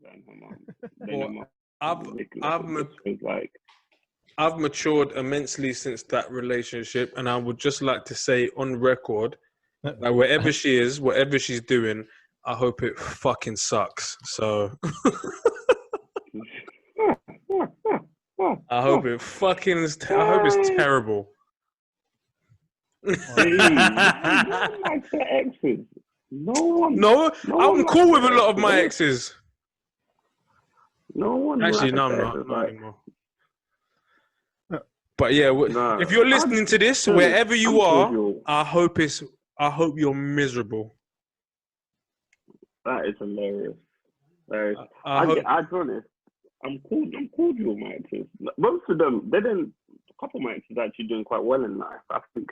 than her mum. Then Well, her mum I've was ridiculous. It was like, I've matured immensely since that relationship, and I would just like to say on record that wherever she is, whatever she's doing, I hope it fucking sucks. So I hope it fucking I hope it's terrible. no one likes their exes. No, I'm cool with a lot of my exes. No one Actually, likes no, I'm their not. exes, Not like, anymore. But yeah, if you're listening to this, wherever you are, I hope you're miserable. That is hilarious. I hope. I'll be honest. I'm cordial with my exes. Most of them, they didn't. A couple of my exes are actually doing quite well in life. I think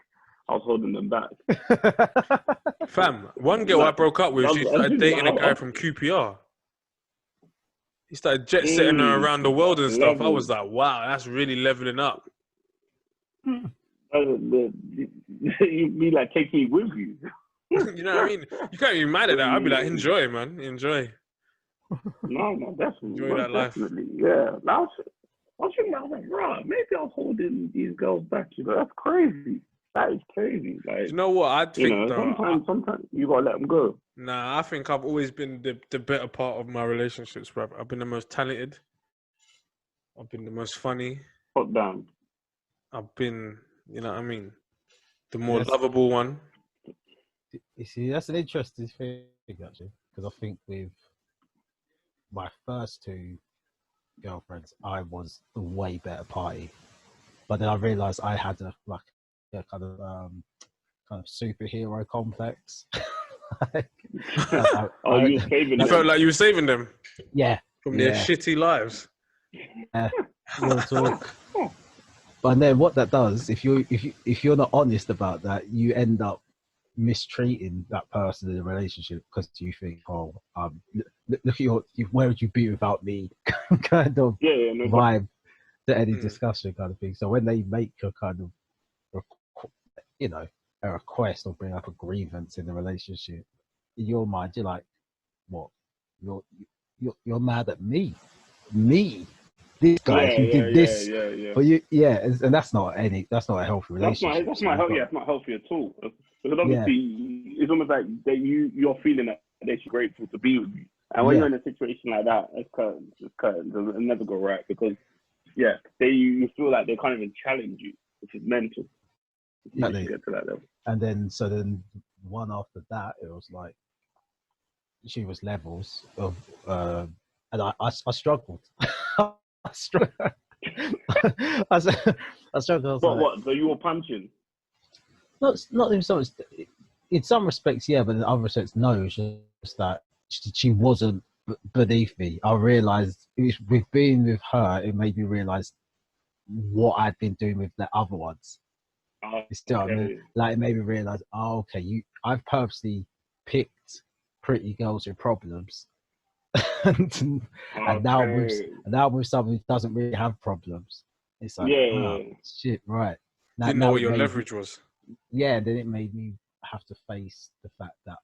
I was holding them back. Fam, one girl I broke up with, she started dating a guy from QPR. He started jet setting her around the world and stuff. I was like, wow, that's really leveling up. You be like taking it with you. You know what I mean? You can't be mad at that. I'd be like, enjoy, man, enjoy. No, definitely. Enjoy that life. Definitely, yeah. I was thinking, I was like, right, maybe I was holding these girls back. You know, that's crazy. That is crazy. Like, you know what? I think sometimes you gotta let them go. Nah, I think I've always been the better part of my relationships, bro. I've been the most talented. I've been the most funny. Hot damn. I've been, you know what I mean, the more lovable one. You see, that's an interesting thing, actually, because I think with my first two girlfriends, I was the way better party, but then I realised I had a kind of superhero complex. You saving them? You felt like you were saving them? Yeah. From their shitty lives. Yeah. Real talk. But then what that does, if you're not honest about that, you end up mistreating that person in the relationship because you think, look at where would you be without me kind of vibe to any discussion kind of thing. So when they make a kind of, a request or bring up a grievance in the relationship, in your mind, you're like, what? You're mad at me? This guy who did this for you, and that's not a healthy relationship. That's not healthy. It's not healthy at all. Because obviously, it's almost like that you're feeling that they're grateful to be with you, and when you're in a situation like that, it's curtains. It'll never go right because you feel like they can't even challenge you, which is mental. You get to that level. And then one after that, it was like she was levels of, and I struggled. I struggled. I struggled. But what? So you were punching? Not in some. In some respects, yeah, but in other respects, no. It's just that she wasn't beneath me. I realised with being with her, it made me realise what I'd been doing with the other ones. Like it made me realise, I've purposely picked pretty girls with problems. and now with someone who doesn't really have problems, it's like shit, right? Didn't know what your leverage was. Yeah, then it made me have to face the fact that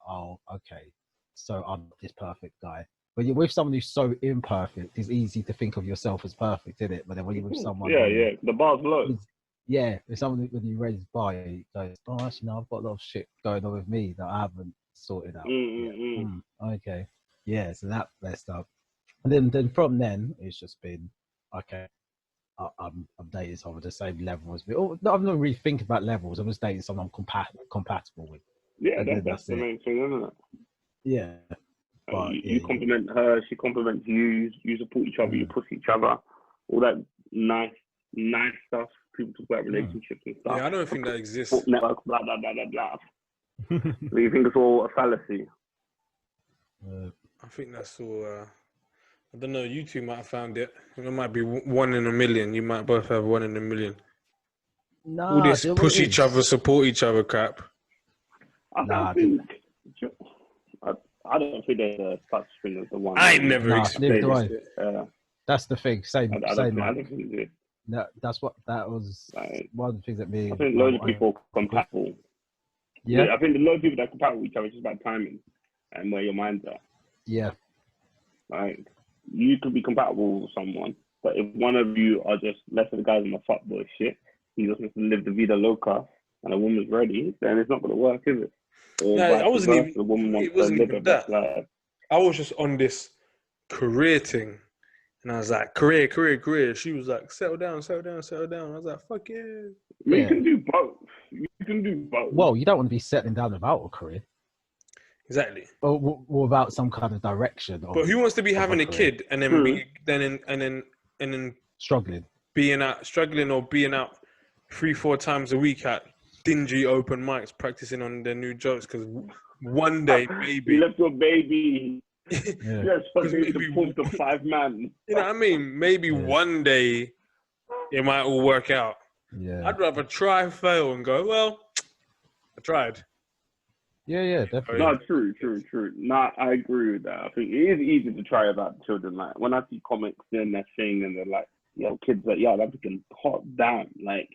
so I'm this perfect guy. But you're with someone who's so imperfect, it's easy to think of yourself as perfect, isn't it? But then when you're with someone, the bar's low. If someone when you raise the bar, you go, actually, no, I've got a lot of shit going on with me that I haven't sorted out. Okay. Yeah, so that messed up. And then from then, it's just been, I'm dating someone the same level as me. I'm not really thinking about levels. I'm just dating someone I'm compatible with. Yeah, that's the main thing, isn't it? Yeah. But, you compliment her, she compliments you, you support each other, you push each other, all that nice stuff. People talk about relationships and stuff. Yeah, I don't think that exists. Network, blah, blah, blah, blah, blah. Do you think it's all a fallacy? I think that's all. I don't know. You two might have found it. It might be 1 in a million. You might both have 1 in a million. No, all this push each other, support each other crap. I don't think there's a such thing as the one. I ain't never experienced it. That's the thing. Same. I don't think it is. No, that was one of the things that me. I think loads of people are compatible. Yeah, I think loads of people that are compatible with each other. It's just about timing and where your minds are. Yeah. Like you could be compatible with someone, but if one of you are just less of the guys in the fuckboy shit, he just wants to live the vida loca, and a woman's ready, then it's not going to work, is it? Or No, I wasn't even. the woman wants It wasn't to live even a that. best life. I was just on this career thing, and I was like, career. She was like, settle down. I was like, fuck yeah. You can do both. You can do both. Well, you don't want to be settling down without a career. Exactly. Or without some kind of direction. But who wants to be having a kid and then struggling, struggling or being out 3-4 times a week at dingy open mics practicing on their new jokes because one day maybe you left your baby. Yeah. Yes, maybe pulled the 5 man. You know what I mean? Maybe one day it might all work out. Yeah. I'd rather try, fail, and go, well, I tried. Yeah, definitely. No, true. No, I agree with that. I think it is easy to try about children. Like when I see comics doing that thing and they're like, yo, kids like, yo, that freaking hot damn. Like,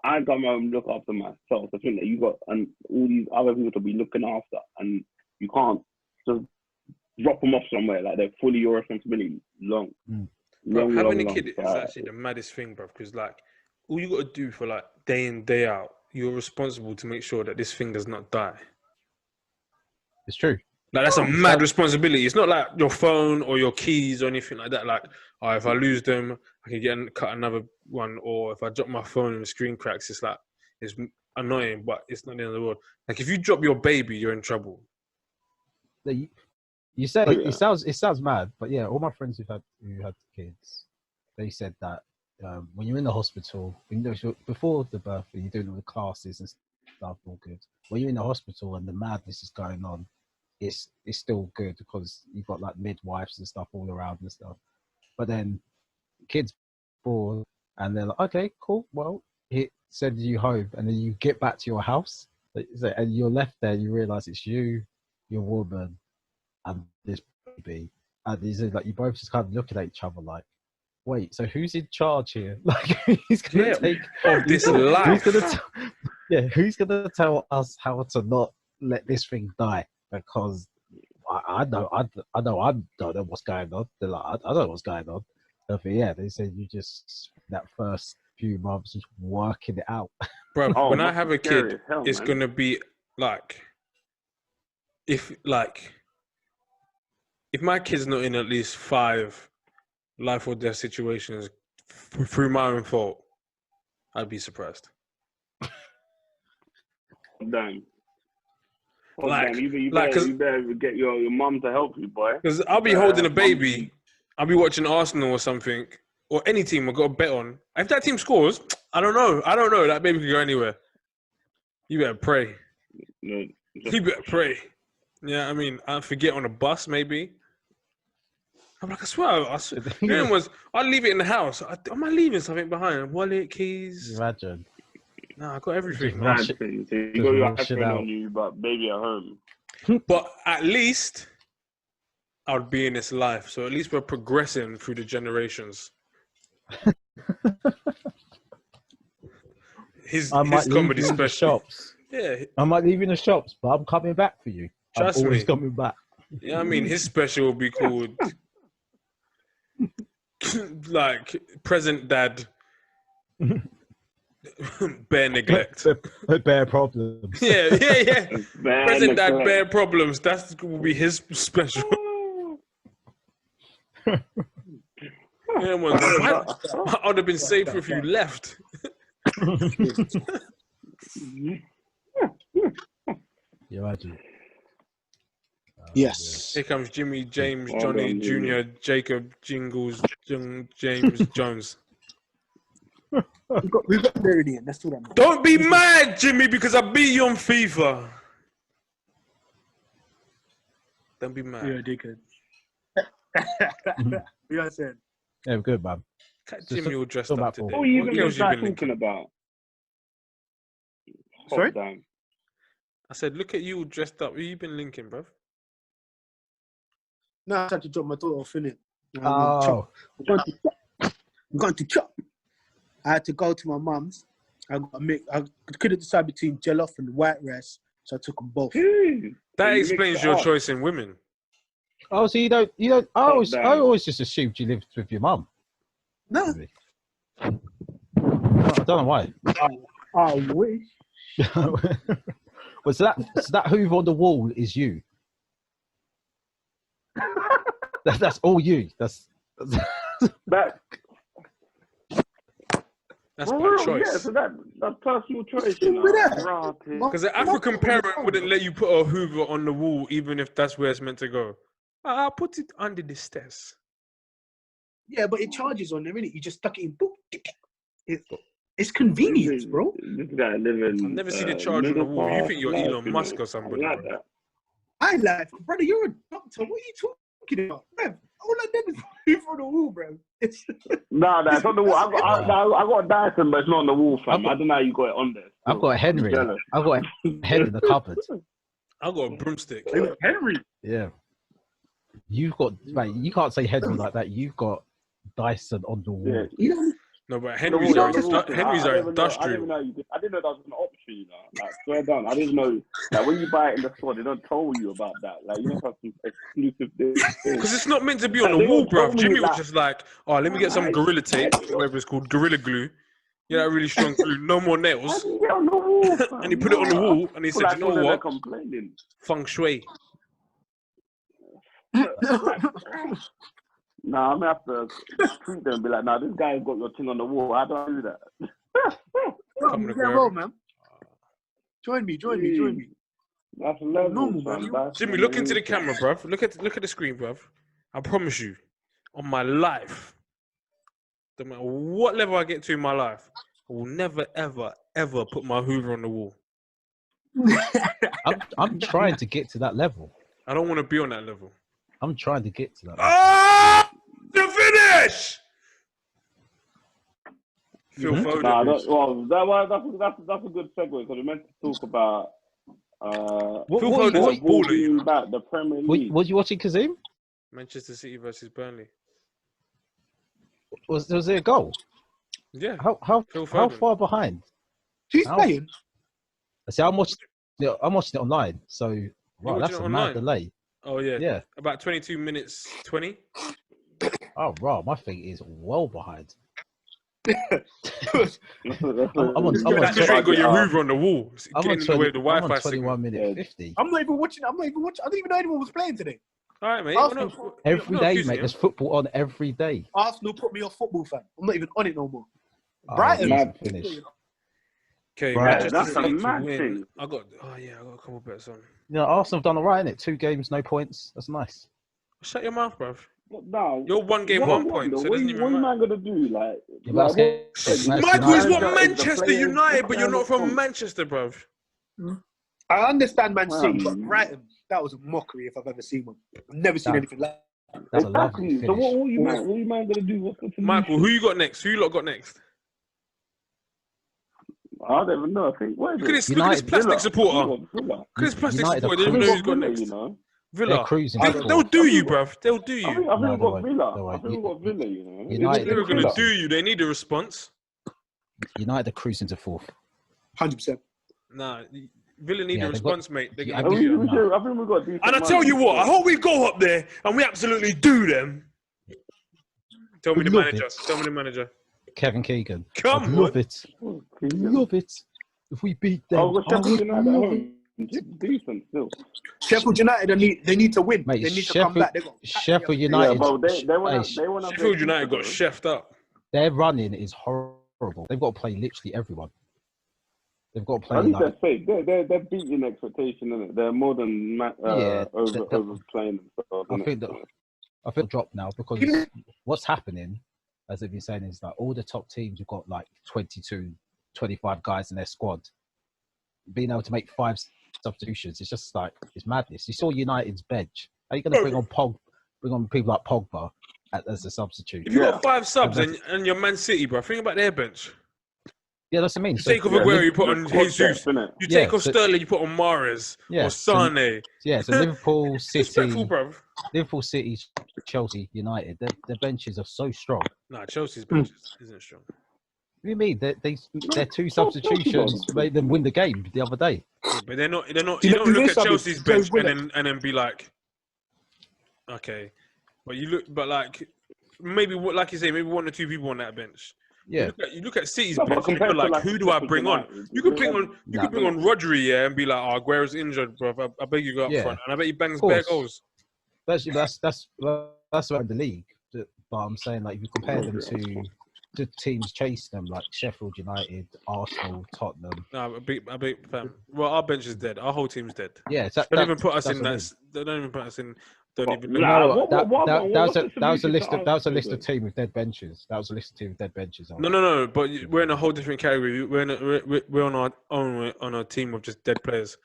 I got my own look after myself. I think that you got all these other people to be looking after, and you can't just drop them off somewhere like they're fully your responsibility. Having a kid is actually the maddest thing, bro. Because like, all you got to do for like day in day out, you're responsible to make sure that this thing does not die. It's true. Like that's a mad responsibility. It's not like your phone or your keys or anything like that. Like, if I lose them, I can cut another one. Or if I drop my phone and the screen cracks, it's like it's annoying, but it's not the end of the world. Like if you drop your baby, you're in trouble. You say it sounds mad, but yeah, all my friends who had kids, they said that when you're in the hospital, before the birth, and you're doing all the classes and stuff, all good. When you're in the hospital and the madness is going on, it's still good because you've got like midwives and stuff all around and stuff. But then kids born and they're like, okay, cool, well, it sends you home, and then you get back to your house and you're left there. You realise it's you, your woman, and this baby, and it's like you both just kind of looking at each other like, wait, so who's in charge here? Like, who's gonna take this life? Who's gonna tell us how to not let this thing die? Because I don't know what's going on. They're like, I don't know what's going on. But yeah, they said you just that first few months just working it out. Bro, when I have a kid, it's gonna be like, if my kid's not in at least 5 life or death situations through my own fault, I'd be surprised. Damn. You better get your mum to help you, boy. Because I'll be holding a baby, I'll be watching Arsenal or something, or any team I've got a bet on. If that team scores, I don't know. That baby could go anywhere. You better pray. You better pray. Yeah, I mean, I forget on a bus, maybe. I'm like, I swear. I'll leave it in the house. Am I leaving something behind? Wallet, keys. Imagine. No, I got everything. You got your iPhone on you, but baby at home. But at least I'll be in this life. So at least we're progressing through the generations. His comedy special. Yeah. I might leave in the shops, but I'm coming back for you. Trust I'm always me. coming back. Yeah, I mean, his special will be called like Present Dad Bare Neglect. Bare Problems. Yeah. Present Dad Bare Problems. That will be his special. Yeah, man, I would have been safer if you left. You imagine. Yes. Here comes Jimmy, James, Johnny, Junior, Jacob, Jingles, James, Jones. We got married in. That's what I mean. Don't be mad, Jimmy, because I beat you on FIFA. Don't be mad. Yeah, they could. You guys said. Yeah, good, man. Jimmy all dressed up today. What are you even going to start talking about? Sorry? I said, look at you all dressed up. Who you been linking, bruv? No, I had to drop my daughter off in it. Oh. I'm going to chop. I had to go to my mum's. I couldn't decide between jollof and white rice, so I took them both. That explains your choice in women. Oh, so you don't. I damn. always just assumed you lived with your mum. No. I don't know why. I wish. Was that Hoover on the wall is you? That's all you. That's That. That's For by real, choice. yeah, so that's personal choice, Still you with know. that. Rotted. Because an African parent wouldn't let you put a Hoover on the wall, even if that's where it's meant to go. I'll put it under the stairs. Yeah, but it charges on there, innit? You just stuck it in. Boop, it's convenience, bro. This guy living. I've never seen a charge on the wall. You think you're Elon Musk or somebody, like bro. that. I like, brother, you're a doctor. What are you talking about? Bruv, all I did is Hoover on the wall, bro. Nah, it's on the wall. I got a Dyson, but it's not on the wall, fam. I don't know how you got it on there. I've got a Henry. I've got a head in the cupboard. I got a broomstick. Henry. Yeah. You've got, mate, you can't say Henry like that. You've got Dyson on the wall. Yeah. You know, No, but I Henry's didn't are know industrial. that was an option, you know. Like, swear down. I didn't know that when you buy it in the store, they don't tell you about that. Like, you know, have some exclusive things. Because it's not meant to be on Like, the they wall, don't tell bruv. me Jimmy was that. just like, oh, let me get some Gorilla Tape, whatever it's called, Gorilla Glue. Yeah, that really strong glue. No more How nails. do you get on the wall, fam? And he put it on the wall, and he said, you know They're what? complaining. Feng Shui. Nah, I'm gonna have to tweet them and be like, nah, this guy's got your thing on the wall. How do I do that? Come on, yeah, well, man. Join me. That's level, Normal, fam. man. Jimmy, look into the camera, bruv. Look at the screen, bruv. I promise you, on my life, no matter what level I get to in my life, I will never, ever, ever put my Hoover on the wall. I'm trying to get to that level. I don't want to be on that level. I'm trying to get to that level. Ah! The finish! Phil Foden. That's a good segue because we meant to talk about What Phil are Foden's a baller, you know. back the Premier League. Was you watching Kazeem? Manchester City versus Burnley. Was there a goal? Yeah. How Phil Foden. far behind? Who's How? playing? See, I'm watching it online, so watching that's it a online? mad delay. Oh, yeah. Yeah. About 22 minutes, 20. Oh, right. My thing is well behind. I'm on That's because you ain't got your Hoover on the wall. It's I'm getting on in the way of the 21 Wi-Fi signal. minute 50. I'm not even watching. I didn't even know anyone was playing today. All right, mate. Arsenal- Every day, mate. There's football on every day. Arsenal put me off football, fan. I'm not even on it no more. Oh, Brighton. mad finish. Okay, Right. Manchester That's a City to mad win. thing. I got a couple bets on. You know, Arsenal have done all right, innit? 2 games, no points. That's nice. Shut your mouth, bruv. No, You're 1 game, 1 point, so it doesn't even what are you matter. man gonna do? Like, Yeah, but Michael is United. not The Manchester players- United, but you're not from Manchester, bruv. I understand Man City, but Um, Brighton, that was a mockery if I've ever seen one. I've never seen That- anything like that. That's a lovely exactly. finish. So what you man gonna do? What's the solution? Michael, who you got next? Who you lot got next? I don't even know. I think what is Look at it? this, look at this United- plastic supporter. Villa. Look at this plastic United are supporter. They don't know who's got Villa, next. you know. They're Villa. cruising. They'll do you, bruv. They'll do I you. think No, we they got won't. Villa. They I won't. think we got Villa. You know. United- They were going to Villa. do you. They need a response. United are cruising to 4th. 100%. Nah, Villa need Yeah, a they've response, mate. They're Yeah, going I to do think you. I think we got decent. And I tell you what, I hope we go up there and we absolutely do them. Tell me the Love manager. it. Tell me the manager. Kevin Keegan. Come I'd on. love it. Love it. If we beat them, Oh, well, I Sheffield would United at love home. Decent still. Sheffield United, they need to win. Mate, they need to come back. They got Sheffield Yeah, United. but they want Sheffield United got chefed up. Their running is horrible. They've got to play literally everyone. They've got to play I think like they're safe. They're beating expectation, isn't it? They're more than overplaying themselves. I think that I feel dropped now because what's happening, as they've been saying, is that all the top teams have got like 22, 25 guys in their squad. Being able to make 5 substitutions, it's just like it's madness. You saw United's bench. Are you going to bring on people like Pogba as a substitute? If you got 5 subs and you're Man City, bro, think about their bench. Yeah, that's what I mean. You take off Aguero, you put on Jesus. You take off Sterling, you put on Mahrez or Sane. So Liverpool, Respectful, bruv. Liverpool, City, Chelsea, United. Their benches are so strong. Nah, Chelsea's bench isn't strong. What do you mean? Their 2 substitutions made them win the game the other day. Yeah, but they're not. You don't look at Chelsea's bench and then be like, Okay, but like maybe like you say, maybe 1 or 2 people on that bench. Yeah. You look at City's No, but bench. You compared feel to like, who do I Sheffield bring on? United, You could bring on Rodri, yeah, and be like, "Oh, Aguero's injured, bro. I beg you go up front," and I bet he bangs bare goals. That's around the league. But I'm saying, like, if you compare them to teams chasing them, like Sheffield United, Arsenal, Tottenham. No, a big fam. Well, our bench is dead. Our whole team's dead. Yeah, don't even put us in that. They don't even put us in. Don't even. That was a list of team with dead benches. That was a list of team with dead benches. No. But we're in a whole different category. We're on our own on a team of just dead players.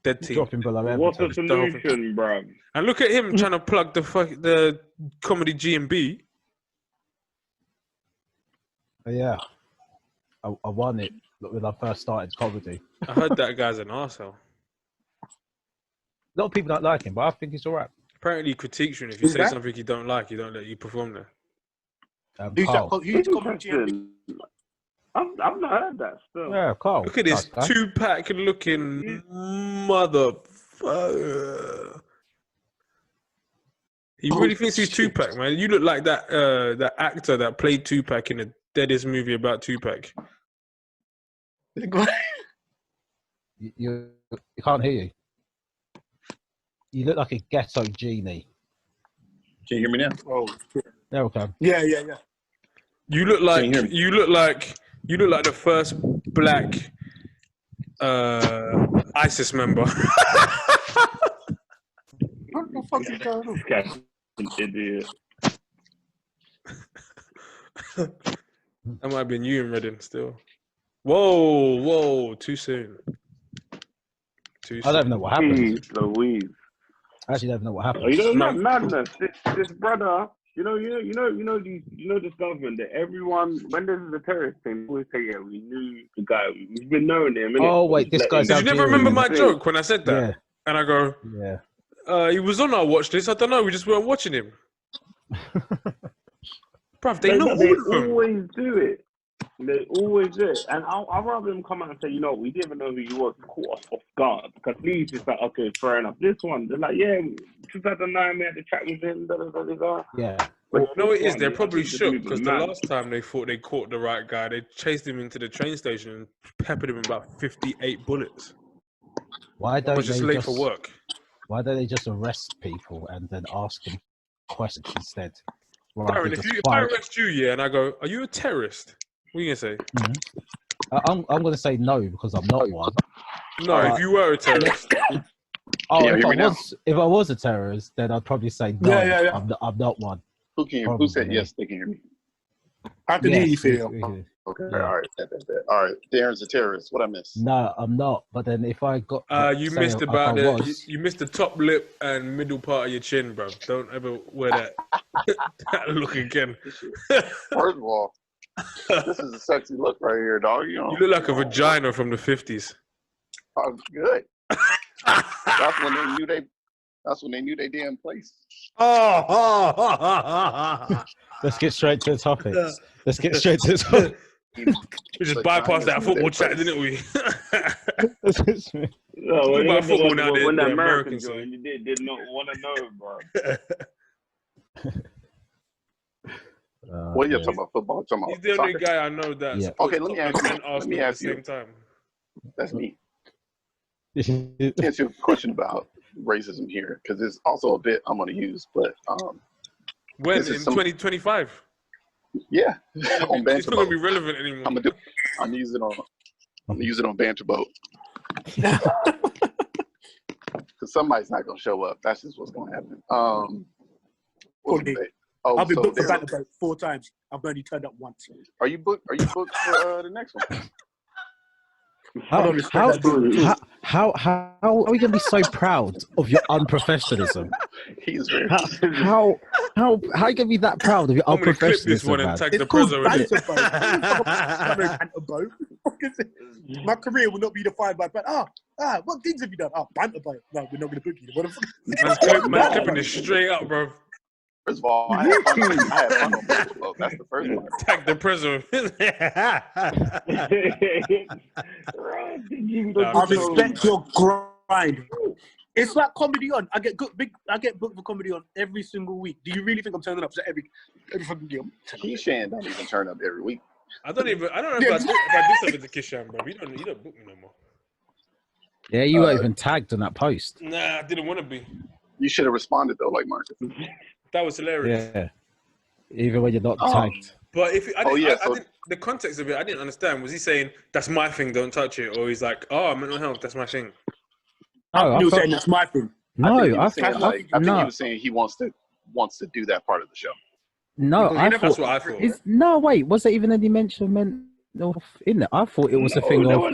Dead team. Dropping below Everton. What's the solution, bro? And look at him trying to plug the comedy G&B. Yeah, I won it when I first started comedy. I heard that guy's an arsehole. A lot of people don't like him, but I think he's all right. Apparently, he critiques you, and if you say something you don't like, you don't let you perform there. Who's comedy? I've not heard that still. Yeah, Carl. Look at this two-pack looking motherfucker. He really thinks he's Tupac, man. You look like that actor that played Tupac in the deadest movie about Tupac. You can't hear you. You look like a ghetto genie. Can you hear me now? Oh, There we go. yeah. You look like the first black ISIS member. What the fuck is going on? Idiot. That might have been you in Reading still. Whoa, too soon. I don't know what happened. Louise. I actually don't know what happened. Oh, you know, madness. This brother, you know this government that everyone, when there's a terrorist thing, always say, yeah, we knew the guy. We've been knowing him. Oh wait, this guy's. Did you never remember my joke when I said that? Yeah. And I go, yeah. He was on our watch list. I don't know. We just weren't watching him. Bruv, they know all of them. Always do it. They always do it. And I'd rather them come out and say, you know, we didn't even know who he was. Caught us off guard. Because at least it's like, okay, fair enough. This one, they're like, yeah, 2009, we had to chat with him. Yeah. But no, it is. They're probably shook because the last time they thought they caught the right guy, they chased him into the train station and peppered him about 58 bullets. Why don't just late for work? Why don't they just arrest people and then ask them questions instead? Darren, if I arrest you, and I go, are you a terrorist? What are you going to say? Mm-hmm. I'm going to say no because I'm not one. No, if you were a terrorist. If I was a terrorist, then I'd probably say no. Yeah. I'm not one. Who can hear? Who said yes? They can hear me. I can hear you, Phil. Okay, all right. All right, Darren's a terrorist. What I missed? No, I'm not. But then if I got, you missed you missed the top lip and middle part of your chin, bro. Don't ever wear that look again. First of all, this is a sexy look right here, dog. You look like a vagina from the 50s. Oh, good. That's when they knew they damn place. Let's get straight to the topic. Let's get straight to the topic. We just bypassed that football chat, didn't we? No, about football now, when the the Americans joined, you did not want to know, bro. What are you talking about? Football? Talking about He's the only guy I know that. Yeah. Okay, let me ask you. Let me ask you. At the same time. That's me. Answer your question about racism here, because it's also a bit I'm going to use, but when in 2025? Yeah, on Banter it's not going to be relevant anymore. I'm gonna use it on Banter Boat. Because somebody's not going to show up. That's just what's going to happen. I've been booked for Banter Boat 4 times. I've only turned up once. Are you booked for the next one? How are we going to be so proud of your unprofessionalism? He's very how are you going to be that proud of your unprofessionalism? Clip this one and tag the president. My career will not be defined by what things have you done? Banter Boat. No, we're not going to book you. What the fuck? Man's clipping this straight up, bro. First of all, I had fun on Banter Boat. That's the first one. Tag the president. I respect your grind. It's like Comedy On. I get booked for Comedy On every single week. Do you really think I'm turning up to every fucking game? Keyshan don't even turn up every week. I don't know if I did something to Kishan, bro. You don't book me no more. Yeah, you weren't even tagged on that post. Nah, I didn't want to be. You should have responded though, like Marcus. That was hilarious. Yeah, even when you're not tagged. But if I didn't, the context of it, I didn't understand. Was he saying that's my thing, don't touch it, or he's like, oh, mental health, that's my thing? Oh, you saying that's my thing? No, I think he was saying he wants to do that part of the show. No, that's what I thought. No, wait, was there even any mention of mental health in there? I thought it was a thing of.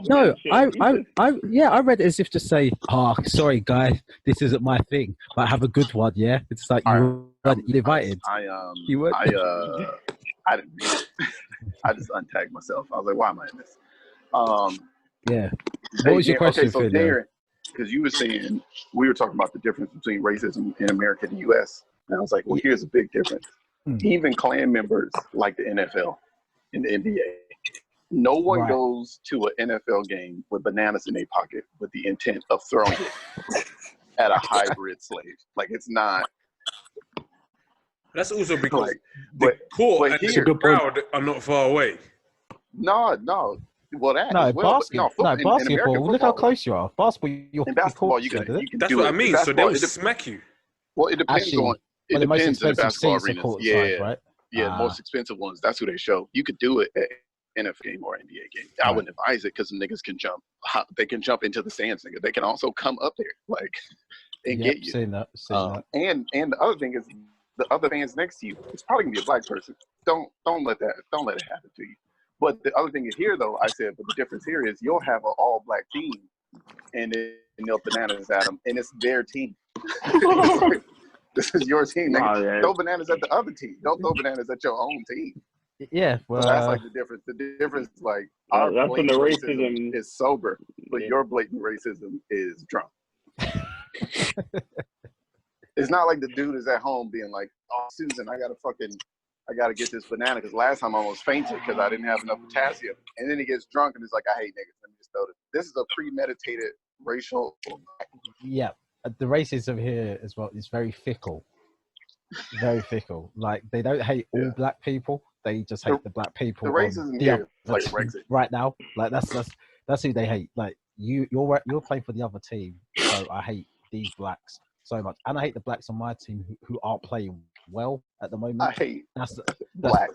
No, I read it as if to say, "Oh, sorry, guy, this isn't my thing, but have a good one." Yeah, it's like you weren't invited. You weren't. I didn't read it. I just untagged myself. I was like, "Why am I in this?" Yeah. What was your question, so Darren, because you were saying we were talking about the difference between racism in America and the U.S. And I was like, well, here's a big difference. Even Klan members like the NFL and the NBA. No one goes to an NFL game with bananas in their pocket with the intent of throwing it at a hybrid slave. Like, it's not. That's also because the court and the crowd are not far away. No. Well, basketball. Look how close you are. Basketball, in basketball, you can that's do what it. I mean. So they will smack you. Well, it depends on. It depends on the basketball arenas. Right? The most expensive ones. That's who they show. You could do it at NFL game or NBA game. I wouldn't advise it because niggas can jump. They can jump into the stands, nigga. They can also come up there, and get you. Seen that. And the other thing is, the other fans next to you, it's probably gonna be a black person. Don't let it happen to you. But the other thing is here, though, but the difference here is you'll have an all-black team, and they'll bananas at them, and it's their team. This is your team. Throw bananas at the other team. Don't throw bananas at your own team. Yeah, well, so that's like the difference. The difference is like our blatant racism is sober, but your blatant racism is drunk. It's not like the dude is at home being like, "Oh, Susan, I gotta get this banana because last time I almost fainted because I didn't have enough potassium." And then he gets drunk and he's like, "I hate niggas. Let me just throw this." This is a premeditated racial. Yeah, the racism here as well is very fickle. Very fickle. Like, they don't hate all black people. They just hate the black people. The racism here is like Brexit right now. Like that's who they hate. Like you're playing for the other team, so I hate these blacks so much, and I hate the blacks on my team who aren't playing well at the moment. I hate that's black.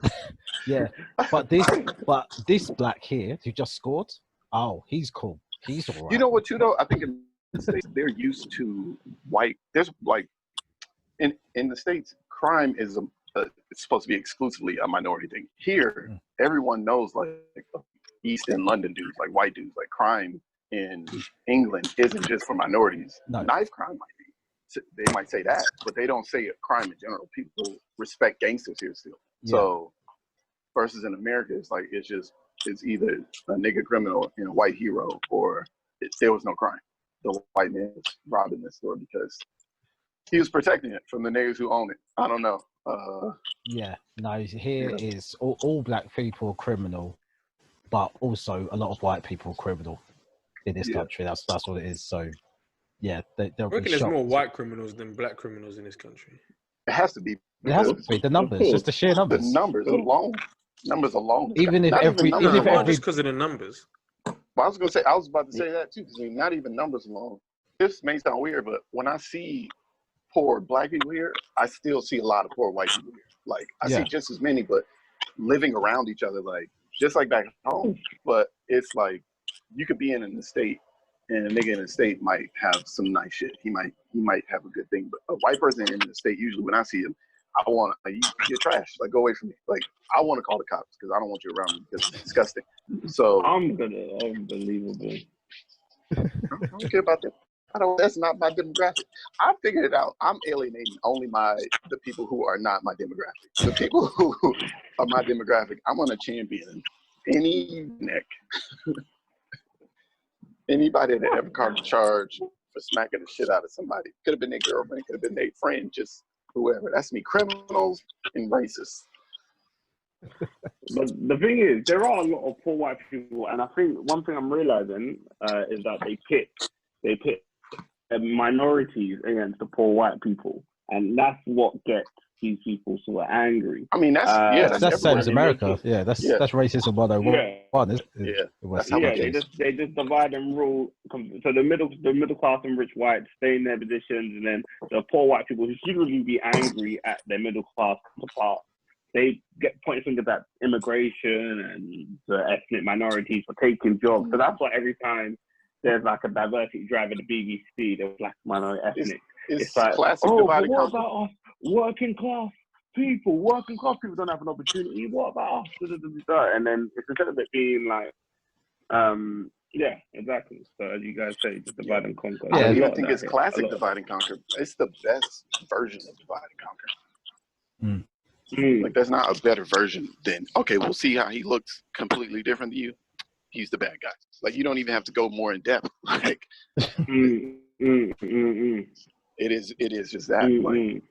Yeah, but this black here who just scored. Oh, he's cool. He's all right. You know what, too, though? I think in the States, they're used to white. There's like in the States, crime is it's supposed to be exclusively a minority thing. Here, everyone knows like East and London dudes, like white dudes, like crime in England isn't just for minorities. No. Knife crime might be. They might say that, but they don't say crime in general. People respect gangsters here still. Yeah. So versus in America, it's either a nigga criminal and a white hero, or there was no crime. The white man was robbing this store because he was protecting it from the niggas who own it. I don't know. Is all black people criminal, but also a lot of white people criminal in this country. That's what it is. So yeah, I reckon there's more white criminals than black criminals in this country. It has to be. It has to be. The numbers, just the sheer numbers. The numbers alone. Even if every just because of the numbers. Well, I was about to say that too, because not even numbers alone. This may sound weird, but when I see poor black people here, I still see a lot of poor white people here. Like, I see just as many, but living around each other, like, just like back home. But it's like, you could be in an estate, and a nigga in the state might have some nice shit. He might have a good thing, but a white person in the state, usually when I see him, I want to, you're trash. Like, go away from me. Like, I want to call the cops because I don't want you around me because it's disgusting. So unbelievable. I don't care about that. That's not my demographic. I figured it out. I'm alienating only the people who are not my demographic. The people who are my demographic, I'm gonna champion any neck. Anybody that ever caught a charge for smacking the shit out of somebody. Could have been their girlfriend, could have been their friend, just whoever. That's me. Criminals and racists. But the thing is, there are a lot of poor white people, and I think one thing I'm realizing is that they pit minorities against the poor white people, and that's what gets these people sort of angry. I mean, that's That's same as everywhere. America. Yeah, that's racism 101. That's how they just divide and rule. So the middle class and rich whites stay in their positions, and then the poor white people who should really be angry at their middle class counterpart, they get pointing fingers at immigration and the ethnic minorities for taking jobs. So that's why every time there's like a diversity drive at the BBC, there's black minority ethnic. It's like, classic what divide and conquer. about us working class people? Working class people don't have an opportunity. What about us? And then it's instead of it being like, yeah, exactly. So as you guys say, just divide and conquer. I don't even think it's classic divide and conquer. It's the best version of divide and conquer. Like, there's not a better version than, okay, we'll see how he looks completely different than you. He's the bad guy. Like, you don't even have to go more in depth. Like, it is just that. Like,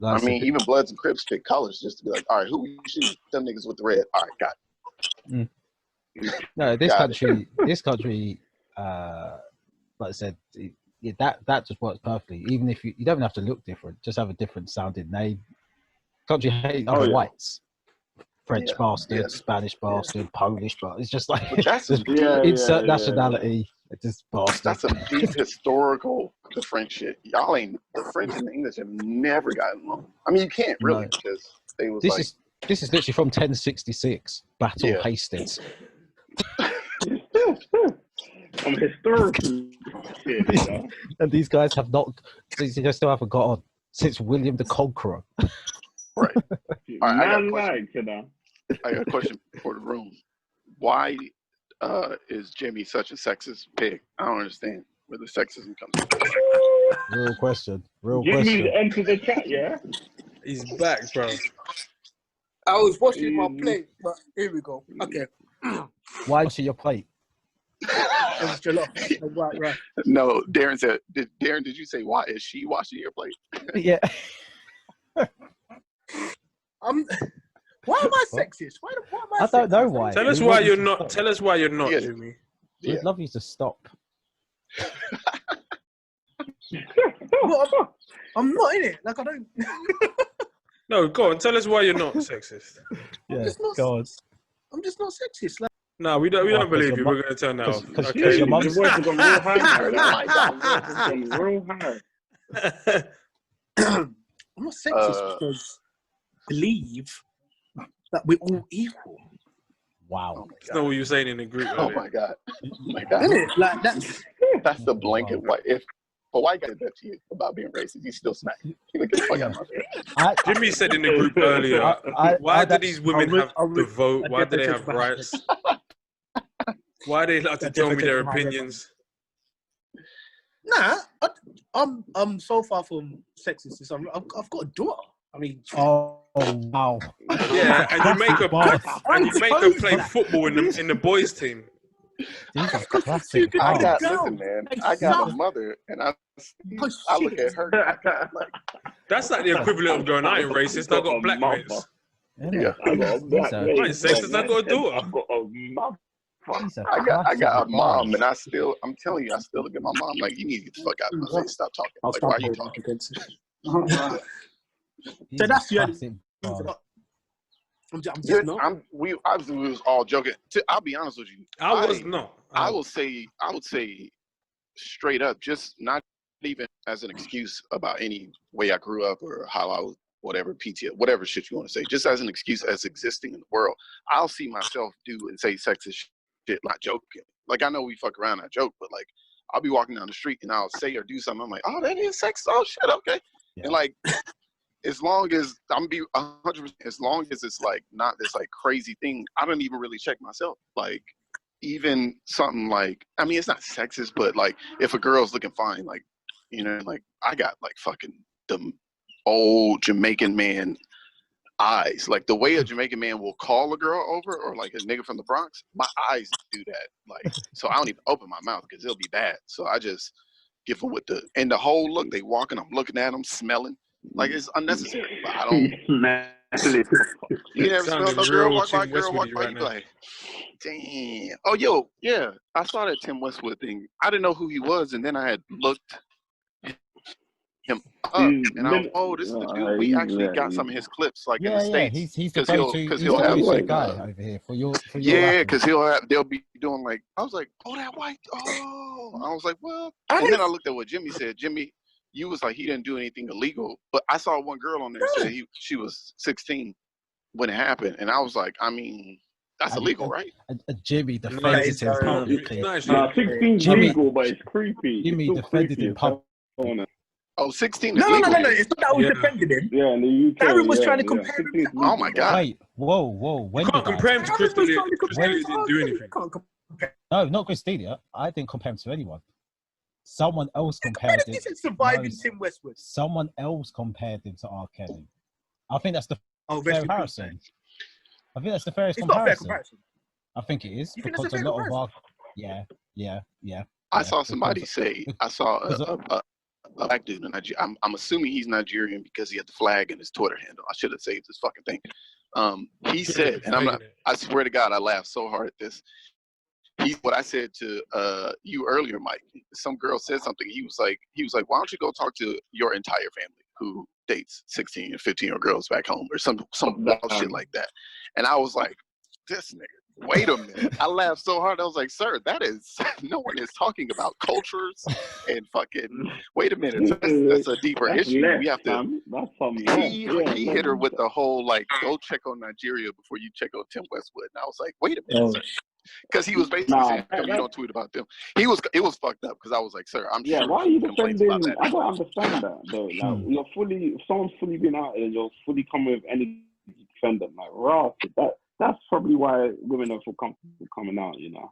I mean, even Bloods and Crips pick colors just to be like, all right, who we shoot? Them niggas with the red. All right, got it. No, this country, like I said, that just works perfectly. Even if you don't have to look different, just have a different sounding name. Country hate other whites. French bastard, Spanish bastard, Polish bastard. It's just like insert nationality. Just bastard. That's some deep historical French shit. Y'all ain't, the French and the English have never gotten along. I mean, you can't really because they was this is literally from 1066, Battle Hastings. From historical shit, and these guys have not. These guys still haven't got on since William the Conqueror. Right. All right, I got a question for the room. Why is Jimmy such a sexist pig? I don't understand where the sexism comes from. Real question. Jimmy entered the chat, yeah? He's back, bro. I was watching my plate, but here we go. Okay. Why see your plate? Right. No, Darren said, Darren, did you say, why is she washing your plate? Yeah. Why am I sexist? Why am I I don't know why. Tell us why you're not. Tell us why you're not, Yeah. Jimmy. We'd love you to stop. I'm not in it. Like, I don't. No, go on. Tell us why you're not sexist. Yeah, go on. I'm just not sexist. Like, No, we don't believe you. We're going to turn that off. Because Okay. your mum's... Your voice has gone real high now. Real high. I'm not sexist because I believe that we're all equal. Wow. That's not what you were saying in the group. Oh my God. Oh my God. Isn't it? Like, That's the blanket white. If a white guy did that to you about being racist, he's still smacking. He would get the fuck out of my face. Jimmy said in the group earlier, why do these women have the vote? Why do they have rights? Why are they allowed to tell me their opinions? Nah, I'm so far from sexist. I've got a daughter. I mean, oh wow. Yeah, and you make her play football in the boys' team. These are classic. Listen, man. I got a mother, and I look at her. Like, that's like the equivalent of going, I ain't racist. I got black mates. Yeah, I got a black I ain't sexist. I got a daughter. I've got a mother. I got a mom, and I'm telling you, I still look at my mom like, you need to get the fuck out of my face. Stop talking. Like, why are you talking? So that's the only. I'm just not. We was all joking. I'll be honest with you. I was not. I would say straight up, just not even as an excuse about any way I grew up or how I was, whatever PTSD, whatever shit you want to say, just as an excuse as existing in the world. I'll see myself do and say sexist shit, not joking. Like, I know we fuck around, I joke, but like, I'll be walking down the street and I'll say or do something. I'm like, oh, that is sexist. Oh shit, okay. Yeah. And like, as long as I'm be 100%, as long as it's like not this like crazy thing, I don't even really check myself. Like, even something like, I mean, it's not sexist, but like if a girl's looking fine, like, you know, like I got like fucking the old Jamaican man eyes. Like the way a Jamaican man will call a girl over or like a nigga from the Bronx, my eyes do that. Like, so I don't even open my mouth because it'll be bad. So I just give them with the whole look. They walking, I'm looking at them, smelling. Like, it's unnecessary, but I don't. You never smelled a girl walk by, you like, damn. Oh, yo, yeah, I saw that Tim Westwood thing. I didn't know who he was, and then I had looked him up, and I was, oh, this is the dude. We actually got some of his clips, like in the States. He's the go-to guy over here for your because they'll be doing like, I was like, oh, that white, oh, I was like, well, and then I looked at what Jimmy said. Jimmy, you was like, he didn't do anything illegal, but I saw one girl on there say she was 16 when it happened, and I was like, I mean, that's illegal, right? Jimmy defended him publicly. 16's legal, but it's creepy. Jimmy defended him publicly. Oh, 16 is legal. No. It's not that I was defending him. Yeah, in the UK. Darren was trying to compare him. Oh my God. Wait, whoa. When you can't compare him to Christina. Christina didn't do anything. No, not Christina. I didn't compare him to anyone. Someone else compared him. Surviving Tim Westwood. Someone else compared him to R. Kelly. I think that's the fair comparison. I think that's the fairest comparison. I think it is because a lot of our I saw somebody say I saw a black dude in Nigeria. I'm assuming he's Nigerian because he had the flag in his Twitter handle. I should have saved this fucking thing. He said, and I swear to God, I laughed so hard at this. What I said to you earlier, Mike. Some girl said something. He was like, why don't you go talk to your entire family who dates 16 and 15-year-old girls back home or some wild shit like that. And I was like, this nigga, wait a minute. I laughed so hard. I was like, sir, that is, no one is talking about cultures and fucking, wait a minute. That's a deeper issue. We have to, he hit her with the whole, like, go check on Nigeria before you check on Tim Westwood. And I was like, wait a minute, sir. Because he was basically saying, you don't tweet about them. It was fucked up because I was like, sir, I'm sure. Why are you defending? I don't understand that though. Like, if someone's fully been out and you're fully coming with any defendant, like Ross, that's probably why women are so comfortable coming out, you know.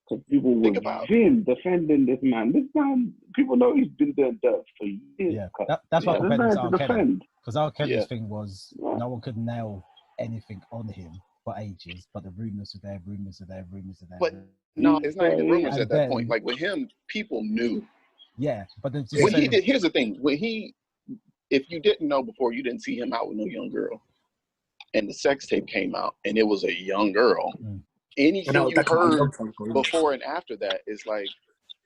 Because people were defending this man. This man, people know he's been doing dirt for years. Yeah, that's what I compared to R. Kelly. Because R. Kelly's thing was no one could nail anything on him for ages, but the rumors are there. But no, it's not even rumors at that point. Like with him, people knew. Yeah, but then here's the thing: if you didn't know before, you didn't see him out with no young girl, and the sex tape came out, and it was a young girl. Anything you heard before and after that is like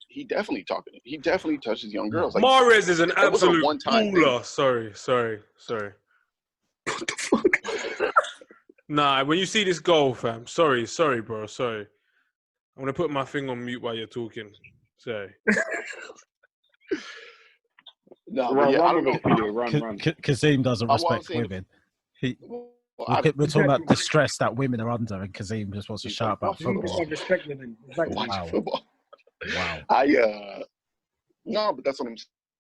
he definitely touches young girls. Like, Mahrez is an absolute one-time baller. Sorry. What the fuck? Nah, when you see this goal, fam. Sorry, bro. Sorry. I'm gonna put my thing on mute while you're talking. Sorry. No, run. Kazeem doesn't respect women. We're talking about the stress that women are under, and Kazeem just wants to shout about football. Respect women. Watch football. Wow. No, but that's what I'm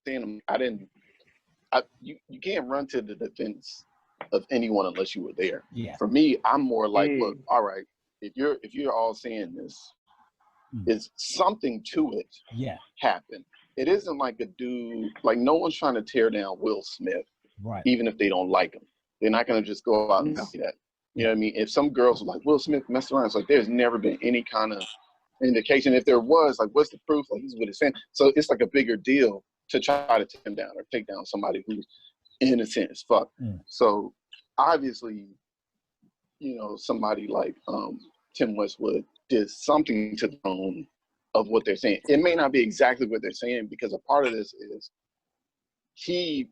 saying. You can't run to the defense of anyone unless you were there. Yeah. For me, I'm more like, look, all right, if you're all saying this, is something to it happen. It isn't like a dude, like no one's trying to tear down Will Smith, right? Even if they don't like him. They're not going to just go out and see that. You know what I mean? If some girls are like, Will Smith messed around, it's like there's never been any kind of indication. If there was, like, what's the proof? Like, he's with his family. So it's like a bigger deal to try to tear him down or take down somebody who's innocent as fuck. So obviously, you know, somebody like Tim Westwood did something to the tone of what they're saying. It may not be exactly what they're saying because a part of this is he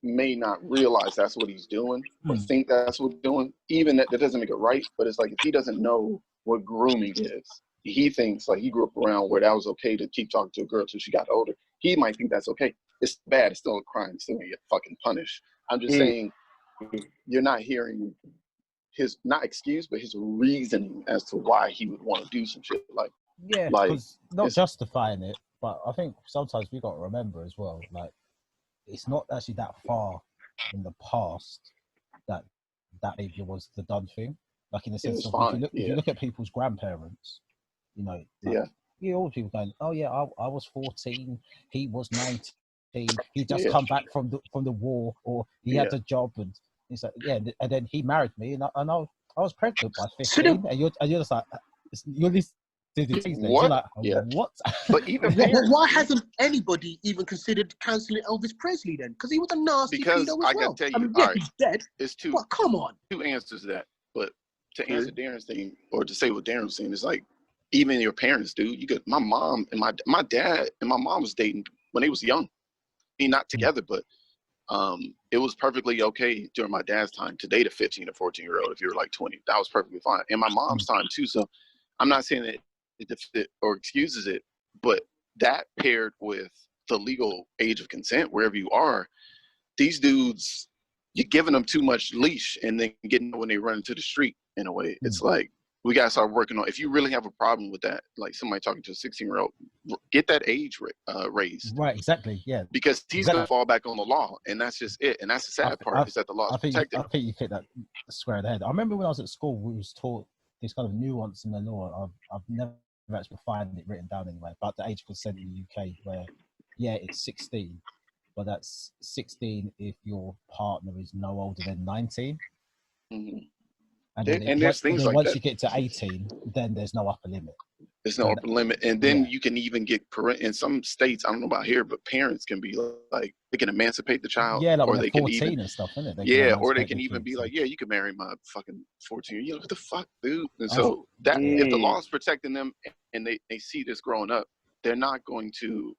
may not realize that's what he's doing or think that's what he's doing. Even that doesn't make it right, but it's like if he doesn't know what grooming is, he thinks like he grew up around where that was okay to keep talking to a girl till she got older. He might think that's okay. It's bad. It's still a crime. He's still gonna get fucking punished. I'm just saying you're not hearing his, not excuse, but his reasoning as to why he would want to do some shit like not justifying it, but I think sometimes we got to remember as well, like it's not actually that far in the past that behavior was the done thing. Like in the sense of if you look at people's grandparents, you know, all people going, oh yeah, I was 14, he was 19, he just come back from the war, or he had a job, and he's like, and then he married me, and I was pregnant by 15, and you're just like, you're listening to these things, you're like, what? But even why hasn't anybody even considered cancelling Elvis Presley then? Because he was a nasty pedo as well. I gotta tell you, I mean, he's dead. It's two. Well, come on. Two answers to that, but to answer Darren's thing, or to say what Darren was saying, is like, even your parents, dude. You got my mom and my dad and my mom was dating when they was young. mean, not together, but it was perfectly okay during my dad's time to date a 15 or 14-year-old if you were like 20. That was perfectly fine. And my mom's time too. So I'm not saying that it defends it or excuses it, but that paired with the legal age of consent, wherever you are, these dudes, you're giving them too much leash and then getting when they run into the street in a way. It's like, we got to start working on, if you really have a problem with that, like somebody talking to a 16-year-old, get that age raised. Right, exactly, yeah. Because he's going to fall back on the law, and that's just it. And that's the sad part, is that the law is protected. I think you hit that square in the head. I remember when I was at school, we was taught this kind of nuance in the law. I've never actually found it written down anyway, about the age of consent in the UK, where, yeah, it's 16, but that's 16 if your partner is no older than 19. Mm-hmm. And there's things like once that. you get to 18, then there's no upper limit. There's no upper limit. And then you can even get in some states, I don't know about here, but parents can be like, they can emancipate the child. Yeah, like or they 14 can even, and stuff, isn't it? Or they can even be like, yeah, you can marry my fucking 14. You know, what the fuck, dude? And so that if the law is protecting them and they see this growing up, they're not going to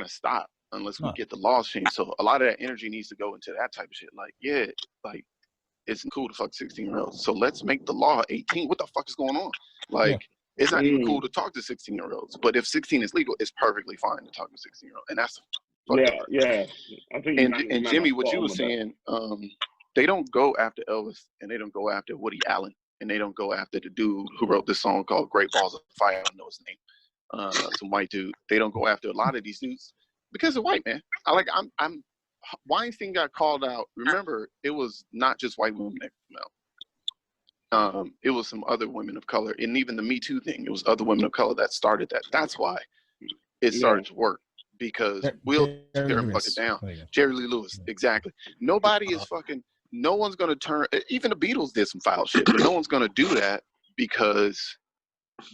stop unless we get the laws changed. So a lot of that energy needs to go into that type of shit. Like, it's cool to fuck 16-year-olds. So let's make the law 18. What the fuck is going on? Like, it's not even cool to talk to 16-year-olds. But if 16 is legal, it's perfectly fine to talk to 16-year-olds. And that's I think and Jimmy, what you were saying, they don't go after Elvis and they don't go after Woody Allen and they don't go after the dude who wrote this song called Great Balls of Fire. I don't know his name. Some white dude. They don't go after a lot of these dudes because they're white, man. I'm Weinstein got called out. Remember, it was not just white women that came out. It was some other women of color, and even the Me Too thing. It was other women of color that started that. That's why it started to work, because we'll tear him fucking down. Jerry Lee Lewis, exactly. Nobody is fucking. No one's gonna turn. Even the Beatles did some foul shit, but no one's gonna do that because